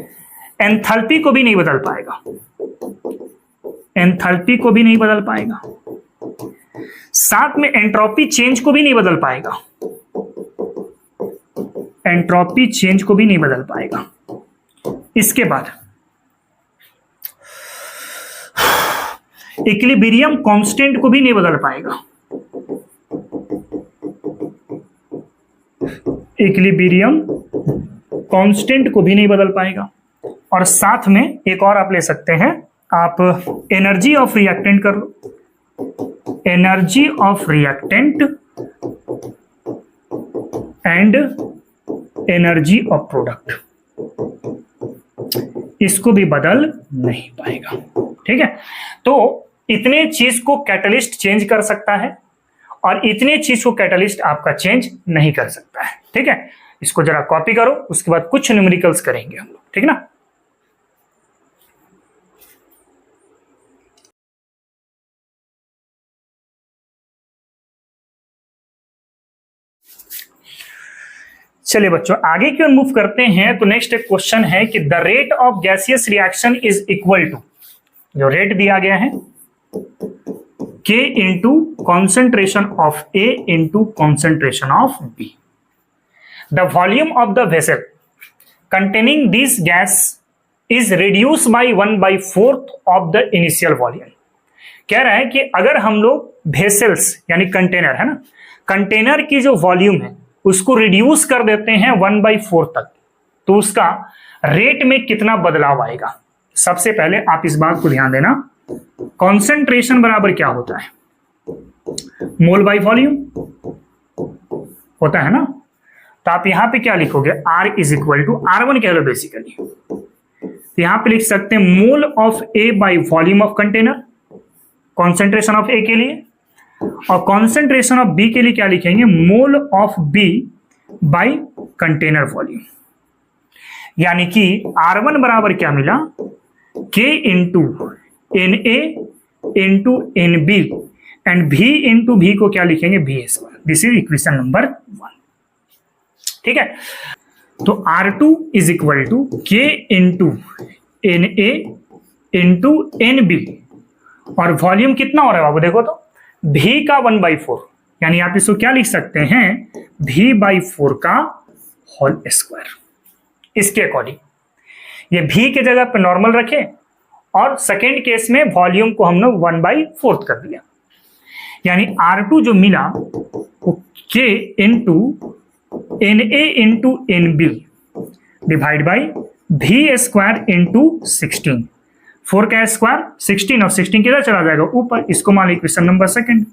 S1: एंथैल्पी को भी नहीं बदल पाएगा, एंथैल्पी को भी नहीं बदल पाएगा, साथ में एंट्रोपी चेंज को भी नहीं बदल पाएगा, एंट्रोपी चेंज को भी नहीं बदल पाएगा। इसके बाद इक्विलिब्रियम कांस्टेंट को भी नहीं बदल पाएगा, इक्विलिब्रियम कांस्टेंट को भी नहीं बदल पाएगा। और साथ में एक और आप ले सकते हैं, आप एनर्जी ऑफ रिएक्टेंट कर लो, energy of reactant and energy of product, इसको भी बदल नहीं पाएगा, ठीक है। तो इतने चीज को कैटलिस्ट चेंज कर सकता है और इतने चीज को कैटलिस्ट आपका चेंज नहीं कर सकता है, ठीक है। इसको जरा कॉपी करो, उसके बाद कुछ न्यूमेरिकल्स करेंगे हम लोग, ठीक ना। चलिए बच्चों आगे की ओर मूव करते हैं। तो नेक्स्ट एक क्वेश्चन है कि the rate of gaseous reaction is equal to, जो रेट दिया गया है K into concentration of A into concentration of B। The volume of the vessel containing this gas is reduce by 1/4 of the initial volume. कह रहा है कि अगर हम लोग वेसल्स यानी कंटेनर है ना, कंटेनर की जो वॉल्यूम है उसको रिड्यूस कर देते हैं 1/4 तक, तो उसका रेट में कितना बदलाव आएगा। सबसे पहले आप इस बात को ध्यान देना, कॉन्सेंट्रेशन बराबर क्या होता है, मोल बाई वॉल्यूम होता है ना। तो आप यहां पे क्या लिखोगे, R is equal to R1 कह लो बेसिकली। यहां पे लिख सकते हैं mole of A by volume of container, concentration of A के लिए, और कॉन्सेंट्रेशन ऑफ B के लिए क्या लिखेंगे, mole of B by container volume. यानी कि R1 बराबर क्या मिला, K into NA into NB and V into V को क्या लिखेंगे, VS। This is equation number 1, ठीक है। तो R2 is equal to K into NA into NB, और वॉल्यूम कितना हो रहा है बाबू, देखो तो V का 1/4, यानी आप इसको क्या लिख सकते हैं, V/4 का होल स्क्वायर। इसके अकॉर्डिंग ये V के जगह पे नॉर्मल रखे और सेकेंड केस में वॉल्यूम को हम लोग 1/4 कर दिया, यानी R2 जो मिला वो K into NA into NB divide by V square into 16। 4 का स्क्वायर 16 और 16 किधर चला जाएगा, ऊपर। इसको मान लीजिए क्वेश्चन नंबर सेकंड।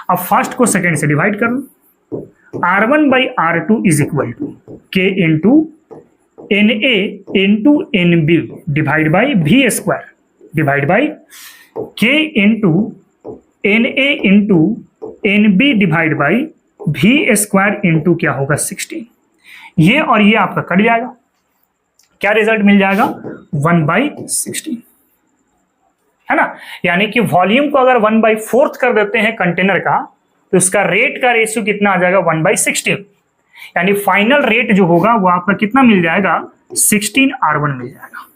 S1: अब फर्स्ट को सेकंड से डिवाइड कर लो, R1 by R2 is equal to K into NA into NB divide by V square divide by K into NA into NB divide by V square into क्या होगा 16। ये और ये आपका कट जाएगा, क्या रिजल्ट मिल जाएगा, 1/16, है ना। यानी कि वॉल्यूम को अगर 1/4 कर देते हैं कंटेनर का, तो उसका रेट का रेशियो कितना आ जाएगा, 1/16। यानी फाइनल रेट जो होगा वो आपका कितना मिल जाएगा, 16 R1 मिल जाएगा।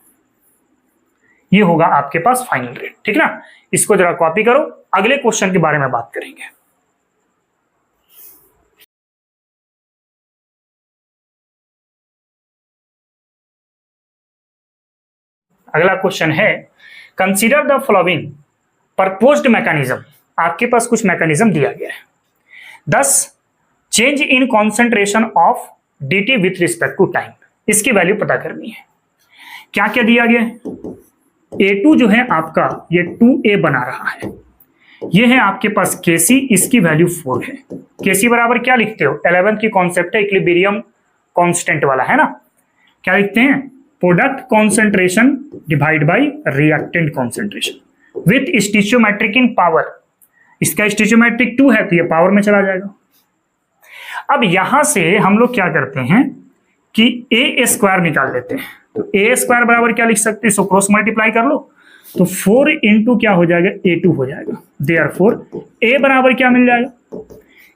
S1: ये होगा आपके पास फाइनल रेट, ठीक ना। इसको जरा कॉपी करो, अगले क्वेश्चन के बारे में बात करेंगे। अगला क्वेश्चन है, consider the following proposed mechanism. आपके पास कुछ मैकेनिज्म दिया गया है, 10 change in concentration of dt with respect to time, इसकी वैल्यू पता करनी है। क्या क्या दिया गया है, A2 जो है आपका ये 2A बना रहा है, ये है आपके पास Kc, इसकी वैल्यू 4 है। Kc बराबर क्या लिखते हो, 11th की कॉन्सेप्ट है इक्विलिब्रियम कांस्टेंट वाला, है ना। क्या लिखते हैं, product concentration divide by reactant concentration with stoichiometric in power. इसका स्टिचियोमेट्रिक 2 है तो ये पावर में चला जाएगा। अब यहां से हम लोग क्या करते हैं कि ए स्क्वायर निकाल लेते हैं। तो ए स्क्वायर बराबर क्या लिख सकते हैं, इसको क्रॉस मल्टीप्लाई कर लो तो 4 इंटू क्या हो जाएगा, A2 हो जाएगा। देयरफॉर ए बराबर क्या मिल जाएगा,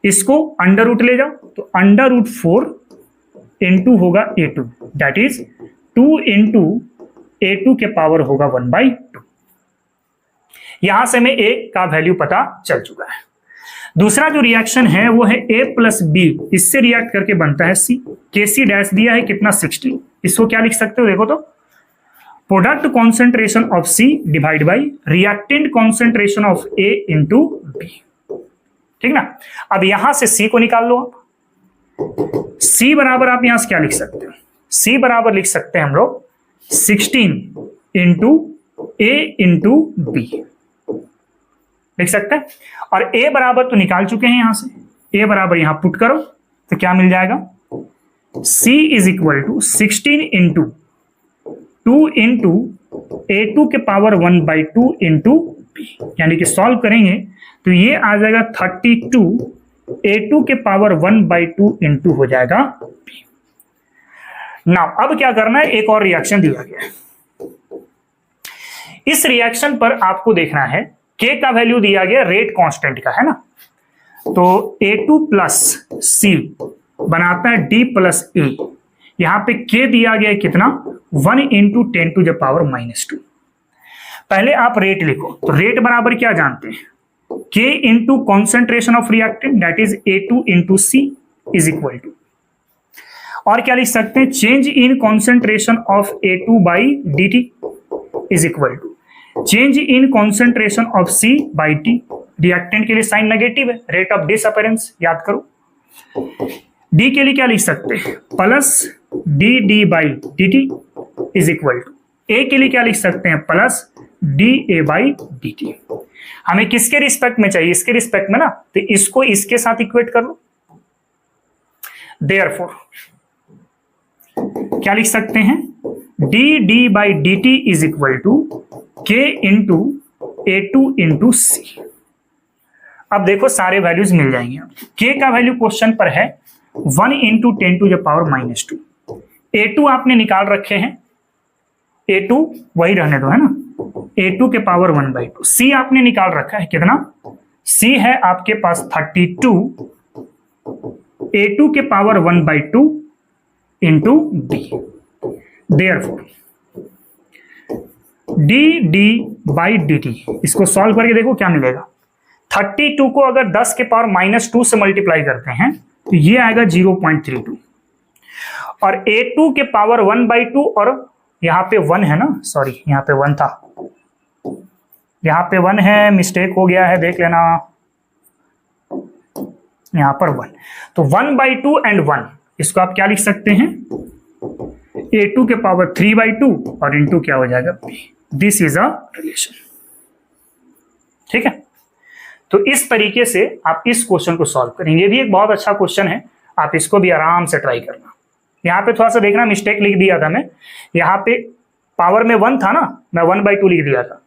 S1: इसको अंडर रूट ले जाओ तो अंडर रूट 4 इंटू होगा A2, that is 2 into A2 के पावर होगा 1/2। यहां से में A का वैल्यू पता चल चुका है। दूसरा जो रिएक्शन है वो है A प्लस बी, इससे रिएक्ट करके बनता है C। Kc डैश दिया है कितना 16, इसको क्या लिख सकते हो देखो तो, product concentration of C divide by reactant concentration of A into B. ठीक ना। अब यहां से C को निकाल लो आप। C बराबर आप यहां से क्या लिख सकते हो, C बराबर लिख सकते हैं हम लोग 16 इंटू A इंटू बी लिख सकते हैं। और A बराबर तो निकाल चुके हैं, यहां से A बराबर यहां पुट करो तो क्या मिल जाएगा, C is equal to 16 into 2 into A2 के पावर 1/2 इंटू बी, यानी कि सॉल्व करेंगे तो ये आ जाएगा 32 A2 के पावर 1/2 इंटू हो जाएगा बी। नाउ अब क्या करना है, एक और रिएक्शन दिया गया है। इस रिएक्शन पर आपको देखना है K का वैल्यू दिया गया रेट कांस्टेंट का, है ना। तो A2 प्लस C बनाता है D प्लस A। यहां पे K दिया गया है कितना, 1 इंटू 10 टू द पावर -2। पहले आप रेट लिखो, तो रेट बराबर क्या जानते हैं, K into concentration of reactant that is A2 into C is equal to, और क्या लिख सकते हैं, change in concentration of A2 by dt is equal to change in concentration of C by T। Reactant के लिए sign negative है, rate of disappearance याद करो। D के लिए क्या लिख सकते हैं, plus dd by dt is equal to, A के लिए क्या लिख सकते हैं, प्लस dA बाई dt। हमें किसके रिस्पेक्ट में चाहिए, इसके रिस्पेक्ट में ना, तो इसको इसके साथ इक्वेट कर लो। देयरफॉर क्या लिख सकते हैं, dd by dt is equal to K into A2 into C। अब देखो सारे वैल्यूज मिल जाएंगे। K का वैल्यू क्वेश्चन पर है 1 into 10 to the power -2। A2 आपने निकाल रखे हैं, A2 वही रहने दो, है ना, A2 के पावर 1/2। C आपने निकाल रखा है कितना, C है आपके पास 32 A2 के power 1/2 into B। Therefore dd by dt, इसको सॉल्व करके देखो क्या मिलेगा। 32 को अगर 10 के पावर -2 से मल्टीप्लाई करते हैं तो ये आएगा 0.32, और A2 के पावर 1/2, और यहां पे 1 है ना, सॉरी यहां पे 1 था, यहां पे 1 है, मिस्टेक हो गया है, देख लेना, यहां पर 1, तो 1/2 एंड 1, इसको आप क्या लिख सकते हैं, A2 के पावर 3/2 और इंटू क्या हो जाएगा B। This is a relation. ठीक है, तो इस तरीके से आप इस क्वेश्चन को सॉल्व करेंगे। ये भी एक बहुत अच्छा क्वेश्चन है, आप इसको भी आराम से ट्राई करना। यहाँ पे थोड़ा सा देखना, मिस्टेक लिख दिया था मैं, यहाँ पे पावर में 1 था ना, मैं 1/2 लिख दिया था।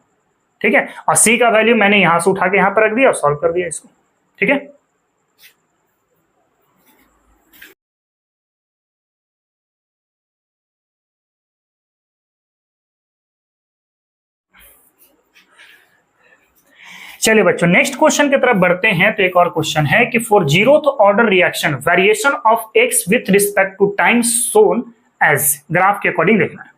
S1: ठीक है, और C का वैल्यू मैंने यहां से उठा के यहां पर रख दिया और सॉल्व कर दिया इसको। ठीक है, चलिए बच्चों नेक्स्ट क्वेश्चन की तरफ बढ़ते हैं। तो एक और क्वेश्चन है कि for zeroth order reaction variation of X with respect to time shown as, graph के अकॉर्डिंग देखना है।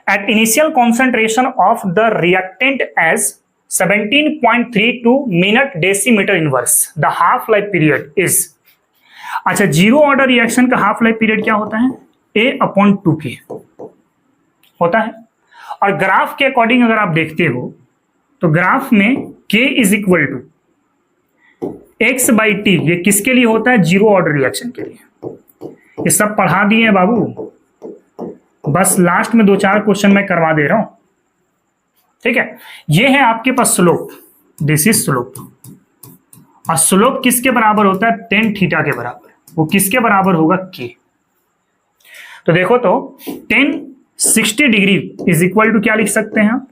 S1: At initial concentration of the reactant as 17.32 minute decimetre inverse, the half life period is. अच्छा, zero order reaction का half life period क्या होता है, A/2K होता है। और ग्राफ के अकॉर्डिंग अगर आप देखते हो तो ग्राफ में K is equal to x/t, ये किसके लिए होता है, जीरो ऑर्डर रिएक्शन के लिए। ये सब पढ़ा दिए हैं बाबू, बस लास्ट में 2-4 क्वेश्चन मैं करवा दे रहा हूं। ठीक है, ये है आपके पास स्लोप, दिस इज स्लोप। और स्लोप किसके बराबर होता है? tan थीटा के बराबर। वो किसके बराबर होगा? k। तो देखो तो tan 60 degree is equal to क्या लिख सकते हैं आप?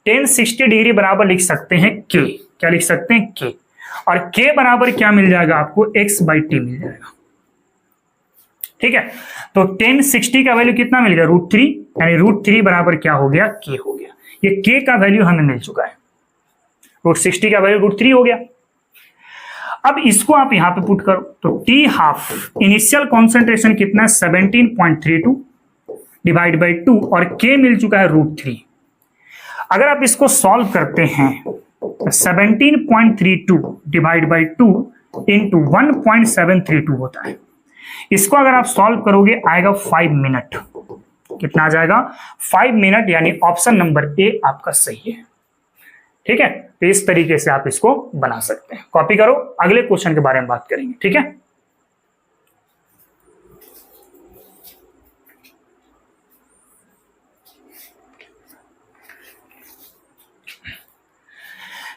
S1: tan 60 डिग्री बराबर लिख सकते हैं k। क्या लिख सकते हैं? k। और k बराबर क्या मिल जाएगा आपको? x/t मिल जाएगा। ठीक है, तो tan 60 का वैल्यू कितना मिल गया? √3, यानी √3 बराबर क्या हो गया? k हो गया। ये k का वैल्यू हमें मिल चुका है, √60 का वैल्यू √3 हो गया। अब इसको आप यहां पे पुट करो तो t½ इनिशियल कॉन्सेंट्रेशन कितना है? 17.32 डिवाइड बाई 2 और k मिल चुका है √3। अगर आप इसको सॉल्व करते हैं तो 17.32 डिवाइड बाई 2 इंटू 1.732 होता है। इसको अगर आप सॉल्व करोगे आएगा 5 मिनट। कितना आ जाएगा? 5 मिनट, यानी ऑप्शन नंबर ए आपका सही है। ठीक है, तो इस तरीके से आप इसको बना सकते हैं। कॉपी करो, अगले क्वेश्चन के बारे में बात करेंगे। ठीक है,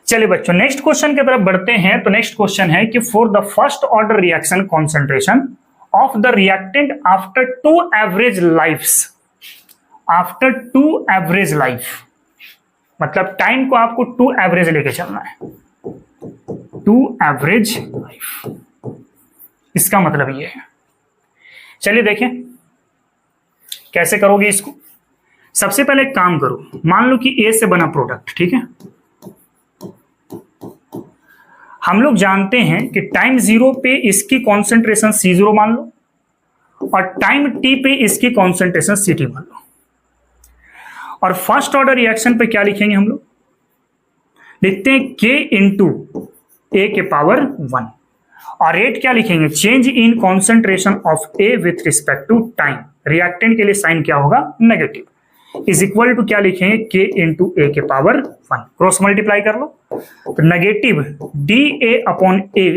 S1: चलिए बच्चों नेक्स्ट क्वेश्चन की तरफ बढ़ते हैं। तो नेक्स्ट क्वेश्चन है कि for the first order reaction concentration of the reactant after 2 average lifes, after 2 average life, मतलब टाइम को आपको 2 एवरेज लेके चलना है, 2 एवरेज लाइफ, इसका मतलब ये है। चलिए देखें कैसे करोगे इसको। सबसे पहले एक काम करो, मान लो कि ए से बना प्रोडक्ट, ठीक है, हम लोग जानते हैं कि टाइम 0 पे इसकी कॉन्सेंट्रेशन C0 मान लो और टाइम t पे इसकी कॉन्सेंट्रेशन Ct मान लो। और फर्स्ट ऑर्डर रिएक्शन पे क्या लिखेंगे हम लोग? लिखते हैं k इंटू ए के पावर 1 और रेट क्या लिखेंगे? Change in concentration of A with respect to time. Reactant के लिए साइन क्या होगा? नेगेटिव। इज इक्वल टू क्या लिखेंगे? k इंटू ए के पावर 1। क्रॉस मल्टीप्लाई कर लो तो negative dA/a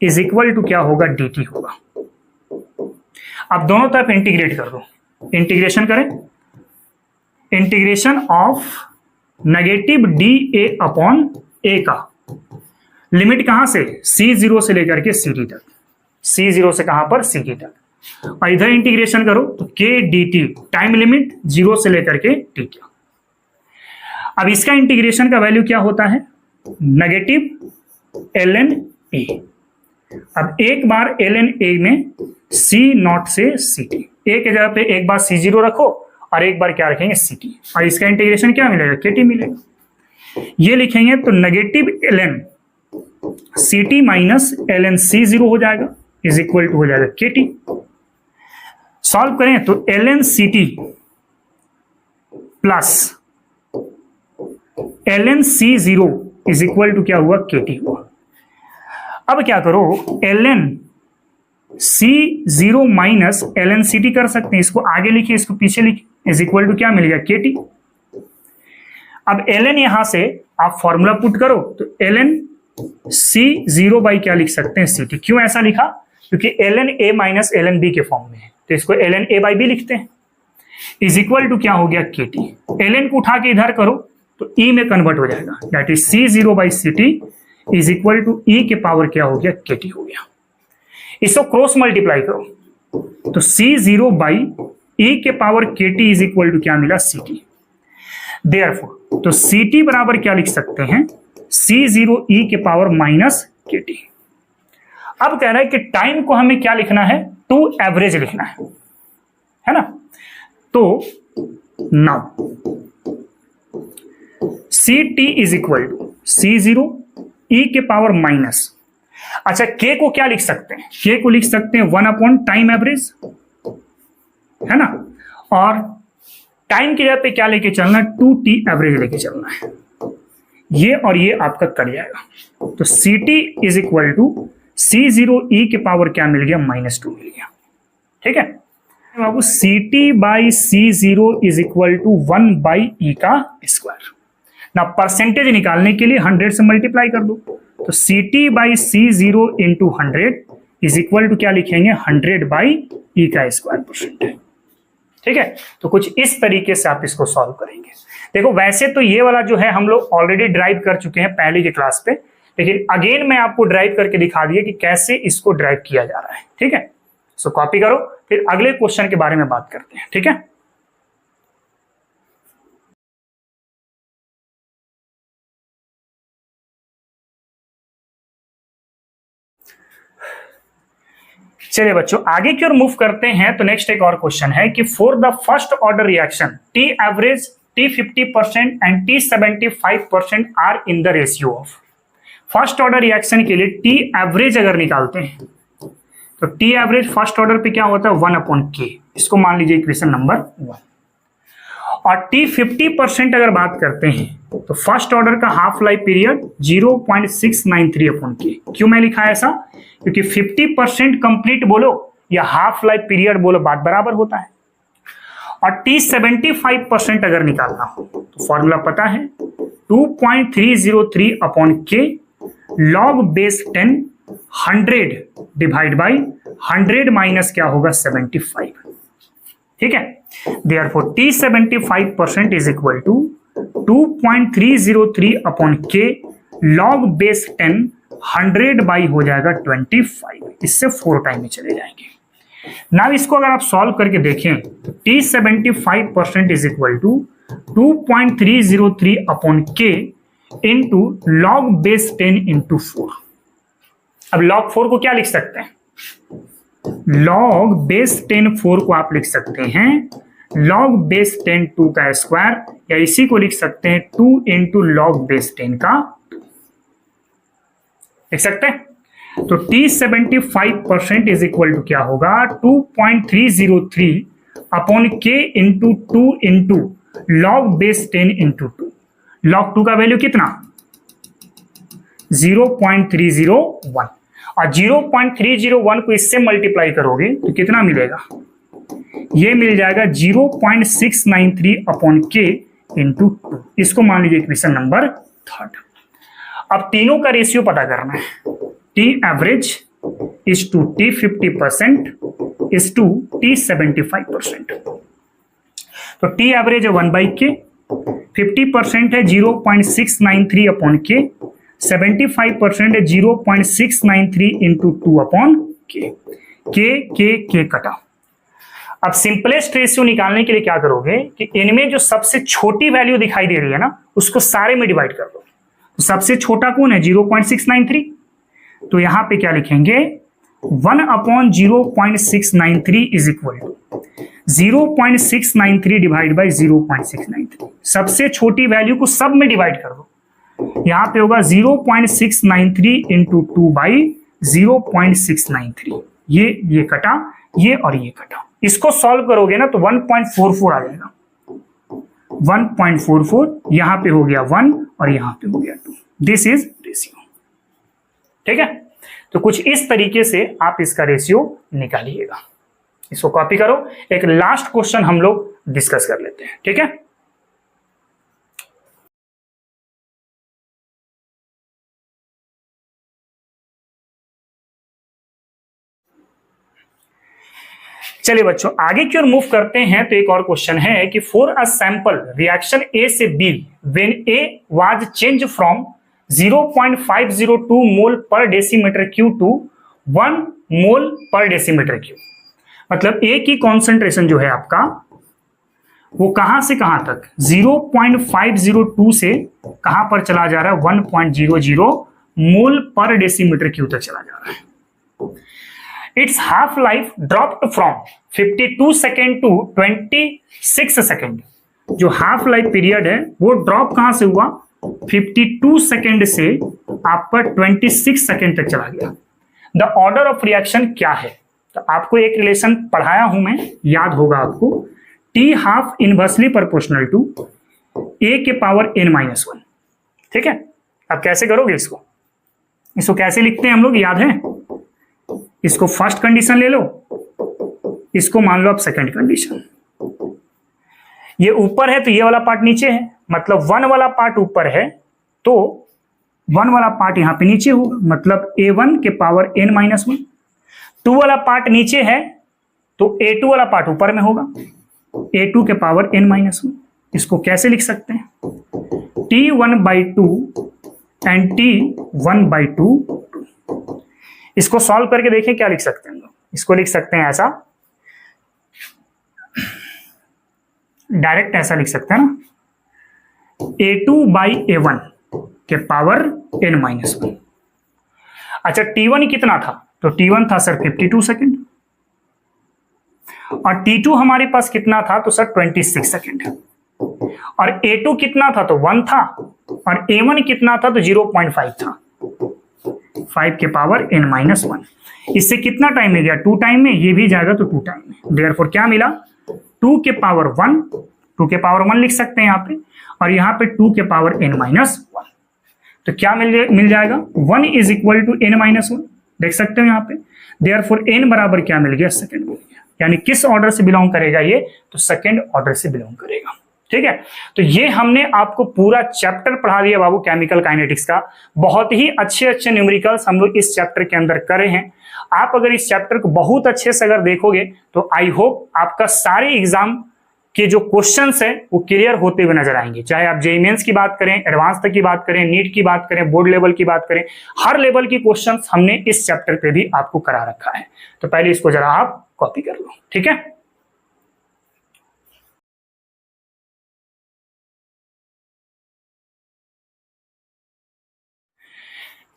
S1: is equal to क्या होगा? dt होगा। अब दोनों तरफ इंटीग्रेट कर दो। इंटीग्रेशन करें, इंटीग्रेशन ऑफ नेगेटिव dA/a का लिमिट कहां से? C0 से लेकर के Ct तक। C0 से कहां पर? Ct तक। और इधर इंटीग्रेशन करो तो k dt, टाइम लिमिट 0 से लेकर के t तक। अब इसका इंटीग्रेशन का वैल्यू क्या होता है? Negative ln a। अब एक बार ln a में C0 से Ct, a के जगह पे एक बार C0 रखो और एक बार क्या रखेंगे? Ct। और इसका इंटीग्रेशन क्या मिलेगा? kt मिलेगा। ये लिखेंगे तो negative ln Ct minus ln C0 हो जाएगा, इज इक्वल टू हो जाएगा kt। सॉल्व करें तो ln Ct plus ln C0 is equal to क्या हुआ? kt हुआ। अब क्या करो, ln C0 minus ln Ct कर सकते हैं, इसको आगे लिखिए इसको पीछे लिखिए, इज इक्वल टू क्या मिल गया? kt। अब ln यहां से आप फॉर्मूला पुट करो तो ln C0 बाई क्या लिख सकते हैं? Ct। क्यों ऐसा लिखा? क्योंकि ln a minus ln b के फॉर्म में है, तो इसको ln a बाई b लिखते हैं, इज इक्वल टू क्या हो गया? kt। ln को उठा के इधर करो तो e में कन्वर्ट हो जाएगा, that is C0 by Ct is equal to e के पावर क्या हो गया? kt हो गया। इसको क्रॉस मल्टीप्लाई करो तो C0 बाई e के power kt is equal to क्या मिला? Ct। देयरफॉर तो Ct बराबर क्या लिख सकते हैं? C0 e के पावर माइनस kt। अब कह रहा है कि टाइम को हमें क्या लिखना है? 2 एवरेज लिखना है ना। तो now Ct is equal to C0 e के पावर माइनस, अच्छा k को क्या लिख सकते हैं? k को लिख सकते हैं 1 अपॉन टाइम एवरेज, है ना। और टाइम की जगह पे क्या लेके चलना है? 2t एवरेज लेके चलना है। ये और ये आपका कट जाएगा तो Ct is equal to C0 e के पावर क्या मिल गया? -2 मिल गया। ठीक है बाबू, Ct by C0 is equal to 1 by e का स्क्वायर। ना परसेंटेज निकालने के लिए 100 से मल्टीप्लाई कर दो तो Ct by C0 into 100 is equal to क्या लिखेंगे? 100 बाई e का स्क्वायर %। ठीक है, तो कुछ इस तरीके से आप इसको सॉल्व करेंगे। देखो वैसे तो ये वाला जो है हम लोग ऑलरेडी ड्राइव कर चुके हैं पहले के क्लास पे, लेकिन अगेन मैं आपको ड्राइव करके दिखा दिया कि कैसे इसको ड्राइव किया जा रहा है। ठीक है, सो कॉपी करो, फिर अगले क्वेश्चन के बारे में बात करते हैं। ठीक है, चलिए बच्चों आगे की ओर मूव करते हैं। तो नेक्स्ट एक और क्वेश्चन है कि for the first order reaction T average T 50% and T 75% are in the ratio of. First order reaction के लिए टी एवरेज अगर निकालते हैं तो टी एवरेज फर्स्ट ऑर्डर पे क्या होता है 1/k, इसको मान लीजिए इक्वेशन नंबर 1। और टी 50% अगर बात करते हैं तो फर्स्ट ऑर्डर का हाफ लाइफ पीरियड 0.693/k। क्यों मैं लिखा है ऐसा? क्योंकि 50% कंप्लीट बोलो या हाफ लाइफ पीरियड बोलो बात बराबर होता है। और टी 75% अगर निकालना हो तो फॉर्मूला पता है 2.303/k log base 10 100 divide by 100 minus क्या होगा 75। ठीक है, therefore t 75% is equal to 2.303/k log base 10 100 by हो जाएगा 25। इससे 4 टाइम में चले जाएंगे। नाउ इसको अगर आप सॉल्व करके देखें तो t 75% is equal to 2.303/k into log base 10 into 4। अब log 4 को क्या लिख सकते हैं? log बेस 10 4 को आप लिख सकते हैं log बेस 10 2 का स्क्वायर, या इसी को लिख सकते हैं 2 इंटू लॉग बेस 10 का 2 लिख सकते हैं। तो t 75% इज इक्वल टू क्या होगा 2.303/k into 2 into log base 10 into 2। Log 2 का वैल्यू कितना 0.301, और 0.301 को इससे मल्टीप्लाई करोगे तो कितना मिलेगा? ये मिल जाएगा 0.693/k इंटू 2। इसको मान लीजिए इक्वेशन नंबर 3। अब तीनों का रेशियो पता करना है। T average is to T 50% is to T 75%। तो टी एवरेज है 1/k, 50% है 0.693/k, 75% है 0.693 इंटू 2/k। के कटा। अब सिंपलेस्ट रेशियो निकालने के लिए क्या करोगे कि इनमें जो सबसे छोटी वैल्यू दिखाई दे रही है ना उसको सारे में डिवाइड कर दो। तो सबसे छोटा कौन है 0.693, तो यहां पे क्या लिखेंगे 1/0.693 is equal to 0.693 divide by 0.693। सबसे छोटी वैल्यू को सब में डिवाइड कर दो। यहां पे होगा 0.693 इंटू 2 बाई 0.693। ये कटा, ये और ये कटा। इसको सॉल्व करोगे ना तो 1.44 आ जाएगा। 1.44 यहां पे हो गया 1 और यहां पे हो गया 2। This is ratio. ठीक है, तो कुछ इस तरीके से आप इसका रेशियो निकालिएगा। इसको कॉपी करो। एक लास्ट क्वेश्चन हम लोग डिस्कस कर लेते हैं। ठीक है, चलिए बच्चों आगे की ओर मूव करते हैं। तो एक और क्वेश्चन है कि for a sample reaction A से B when A was change from 0.502 mole per decimetre cube two 1 mole per decimetre cube. मतलब ए की कॉन्सेंट्रेशन जो है आपका वो कहां से कहां तक 0.502 से कहां पर चला जा रहा है 1.00 मोल पर डेसीमीटर क्यूब तक चला जा रहा है। Its half life dropped from 52 second to 26 second. जो हाफ लाइफ पीरियड है वो ड्रॉप कहां से हुआ 52 सेकेंड से आपका 26 सेकेंड तक चला गया। द ऑर्डर ऑफ रिएक्शन क्या है? तो आपको एक रिलेशन पढ़ाया हूं मैं, याद होगा आपको, t half inversely proportional to A के पावर n-1। ठीक है, अब कैसे करोगे इसको कैसे लिखते हैं हम लोग, याद है? इसको फर्स्ट कंडीशन ले लो, इसको मान लो आप सेकंड कंडीशन। ये ऊपर है तो ये वाला पार्ट नीचे है, मतलब 1 वाला पार्ट ऊपर है तो 1 वाला पार्ट यहां पे नीचे होगा, मतलब a1 के पावर n-1। 2 वाला पार्ट नीचे है तो a2 वाला पार्ट ऊपर में होगा, a2 के पावर n-1। इसको कैसे लिख सकते हैं, T1/2 एंड T1/2। इसको सॉल्व करके देखें क्या लिख सकते हैं हम लोग। इसको लिख सकते हैं ऐसा, डायरेक्ट ऐसा लिख सकते हैं ना, A2/A1 के पावर n-1। अच्छा T1 कितना था, तो T1 था सर 52 सेकेंड, और T2 हमारे पास कितना था, तो सर 26 सेकेंड, और A2 कितना था, तो 1 था, और A1 कितना था, तो 0.5 था, 5 के पावर n-1। इससे कितना टाइम मिल गया, 2 टाइम में, ये भी जाएगा तो 2 टाइम में। देयरफॉर क्या मिला, 2 के पावर 1, 2 के पावर 1 लिख सकते हैं यहाँ पे, और यहाँ पे 2 के पावर n-1। तो क्या मिल जाएगा, 1 इज इक्वल टू n-1, देख सकते हो यहाँ पे। देयरफॉर n बराबर क्या मिल गया, सेकेंड मिल गया। यानी किस ऑर्डर से बिलोंग करेगा ये, तो सेकेंड ऑर्डर से बिलोंग करेगा। ठीक है, तो ये हमने आपको पूरा चैप्टर पढ़ा दिया बाबू केमिकल काइनेटिक्स का। बहुत ही अच्छे अच्छे न्यूमेरिकल्स हम लोग इस चैप्टर के अंदर करे हैं। आप अगर इस चैप्टर को बहुत अच्छे से अगर देखोगे तो आई होप आपका सारे एग्जाम के जो क्वेश्चंस है वो क्लियर होते हुए नजर आएंगे। चाहे आप जेईई मेंस की बात करें, एडवांस तक की बात करें, नीट की बात करें, बोर्ड लेवल की बात करें, हर लेवल की क्वेश्चंस हमने इस चैप्टर पे भी आपको करा रखा है। तो पहले इसको जरा आप कॉपी कर लो, ठीक है।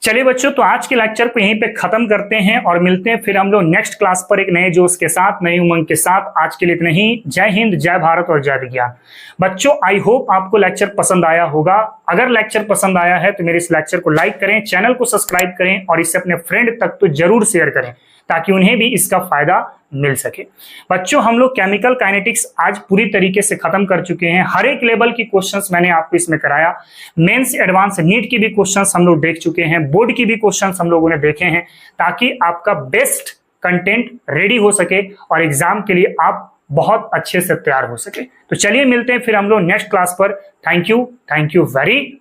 S1: चलिए बच्चों, तो आज के लेक्चर को यहीं पे खत्म करते हैं और मिलते हैं फिर हम लोग नेक्स्ट क्लास पर एक नए जोश के साथ, नई उमंग के साथ। आज के लिए इतना ही। जय हिंद, जय भारत और जय विज्ञान। बच्चों आई होप आपको लेक्चर पसंद आया होगा। अगर लेक्चर पसंद आया है तो मेरे इस लेक्चर को लाइक करें, चैनल को सब्सक्राइब करें और इसे अपने फ्रेंड तक तो जरूर शेयर करें ताकि उन्हें भी इसका फायदा मिल सके। बच्चों हम लोग केमिकल काइनेटिक्स आज पूरी तरीके से खत्म कर चुके हैं। हर एक लेवल की क्वेश्चंस मैंने आपको इसमें कराया। मेंस, एडवांस, नीट की भी क्वेश्चंस हम लोग देख चुके हैं, बोर्ड की भी क्वेश्चंस हम लोगों ने देखे हैं, ताकि आपका बेस्ट कंटेंट रेडी हो सके और एग्जाम के लिए आप बहुत अच्छे से तैयार हो सके। तो चलिए मिलते हैं फिर हम लोग नेक्स्ट क्लास पर। Thank you very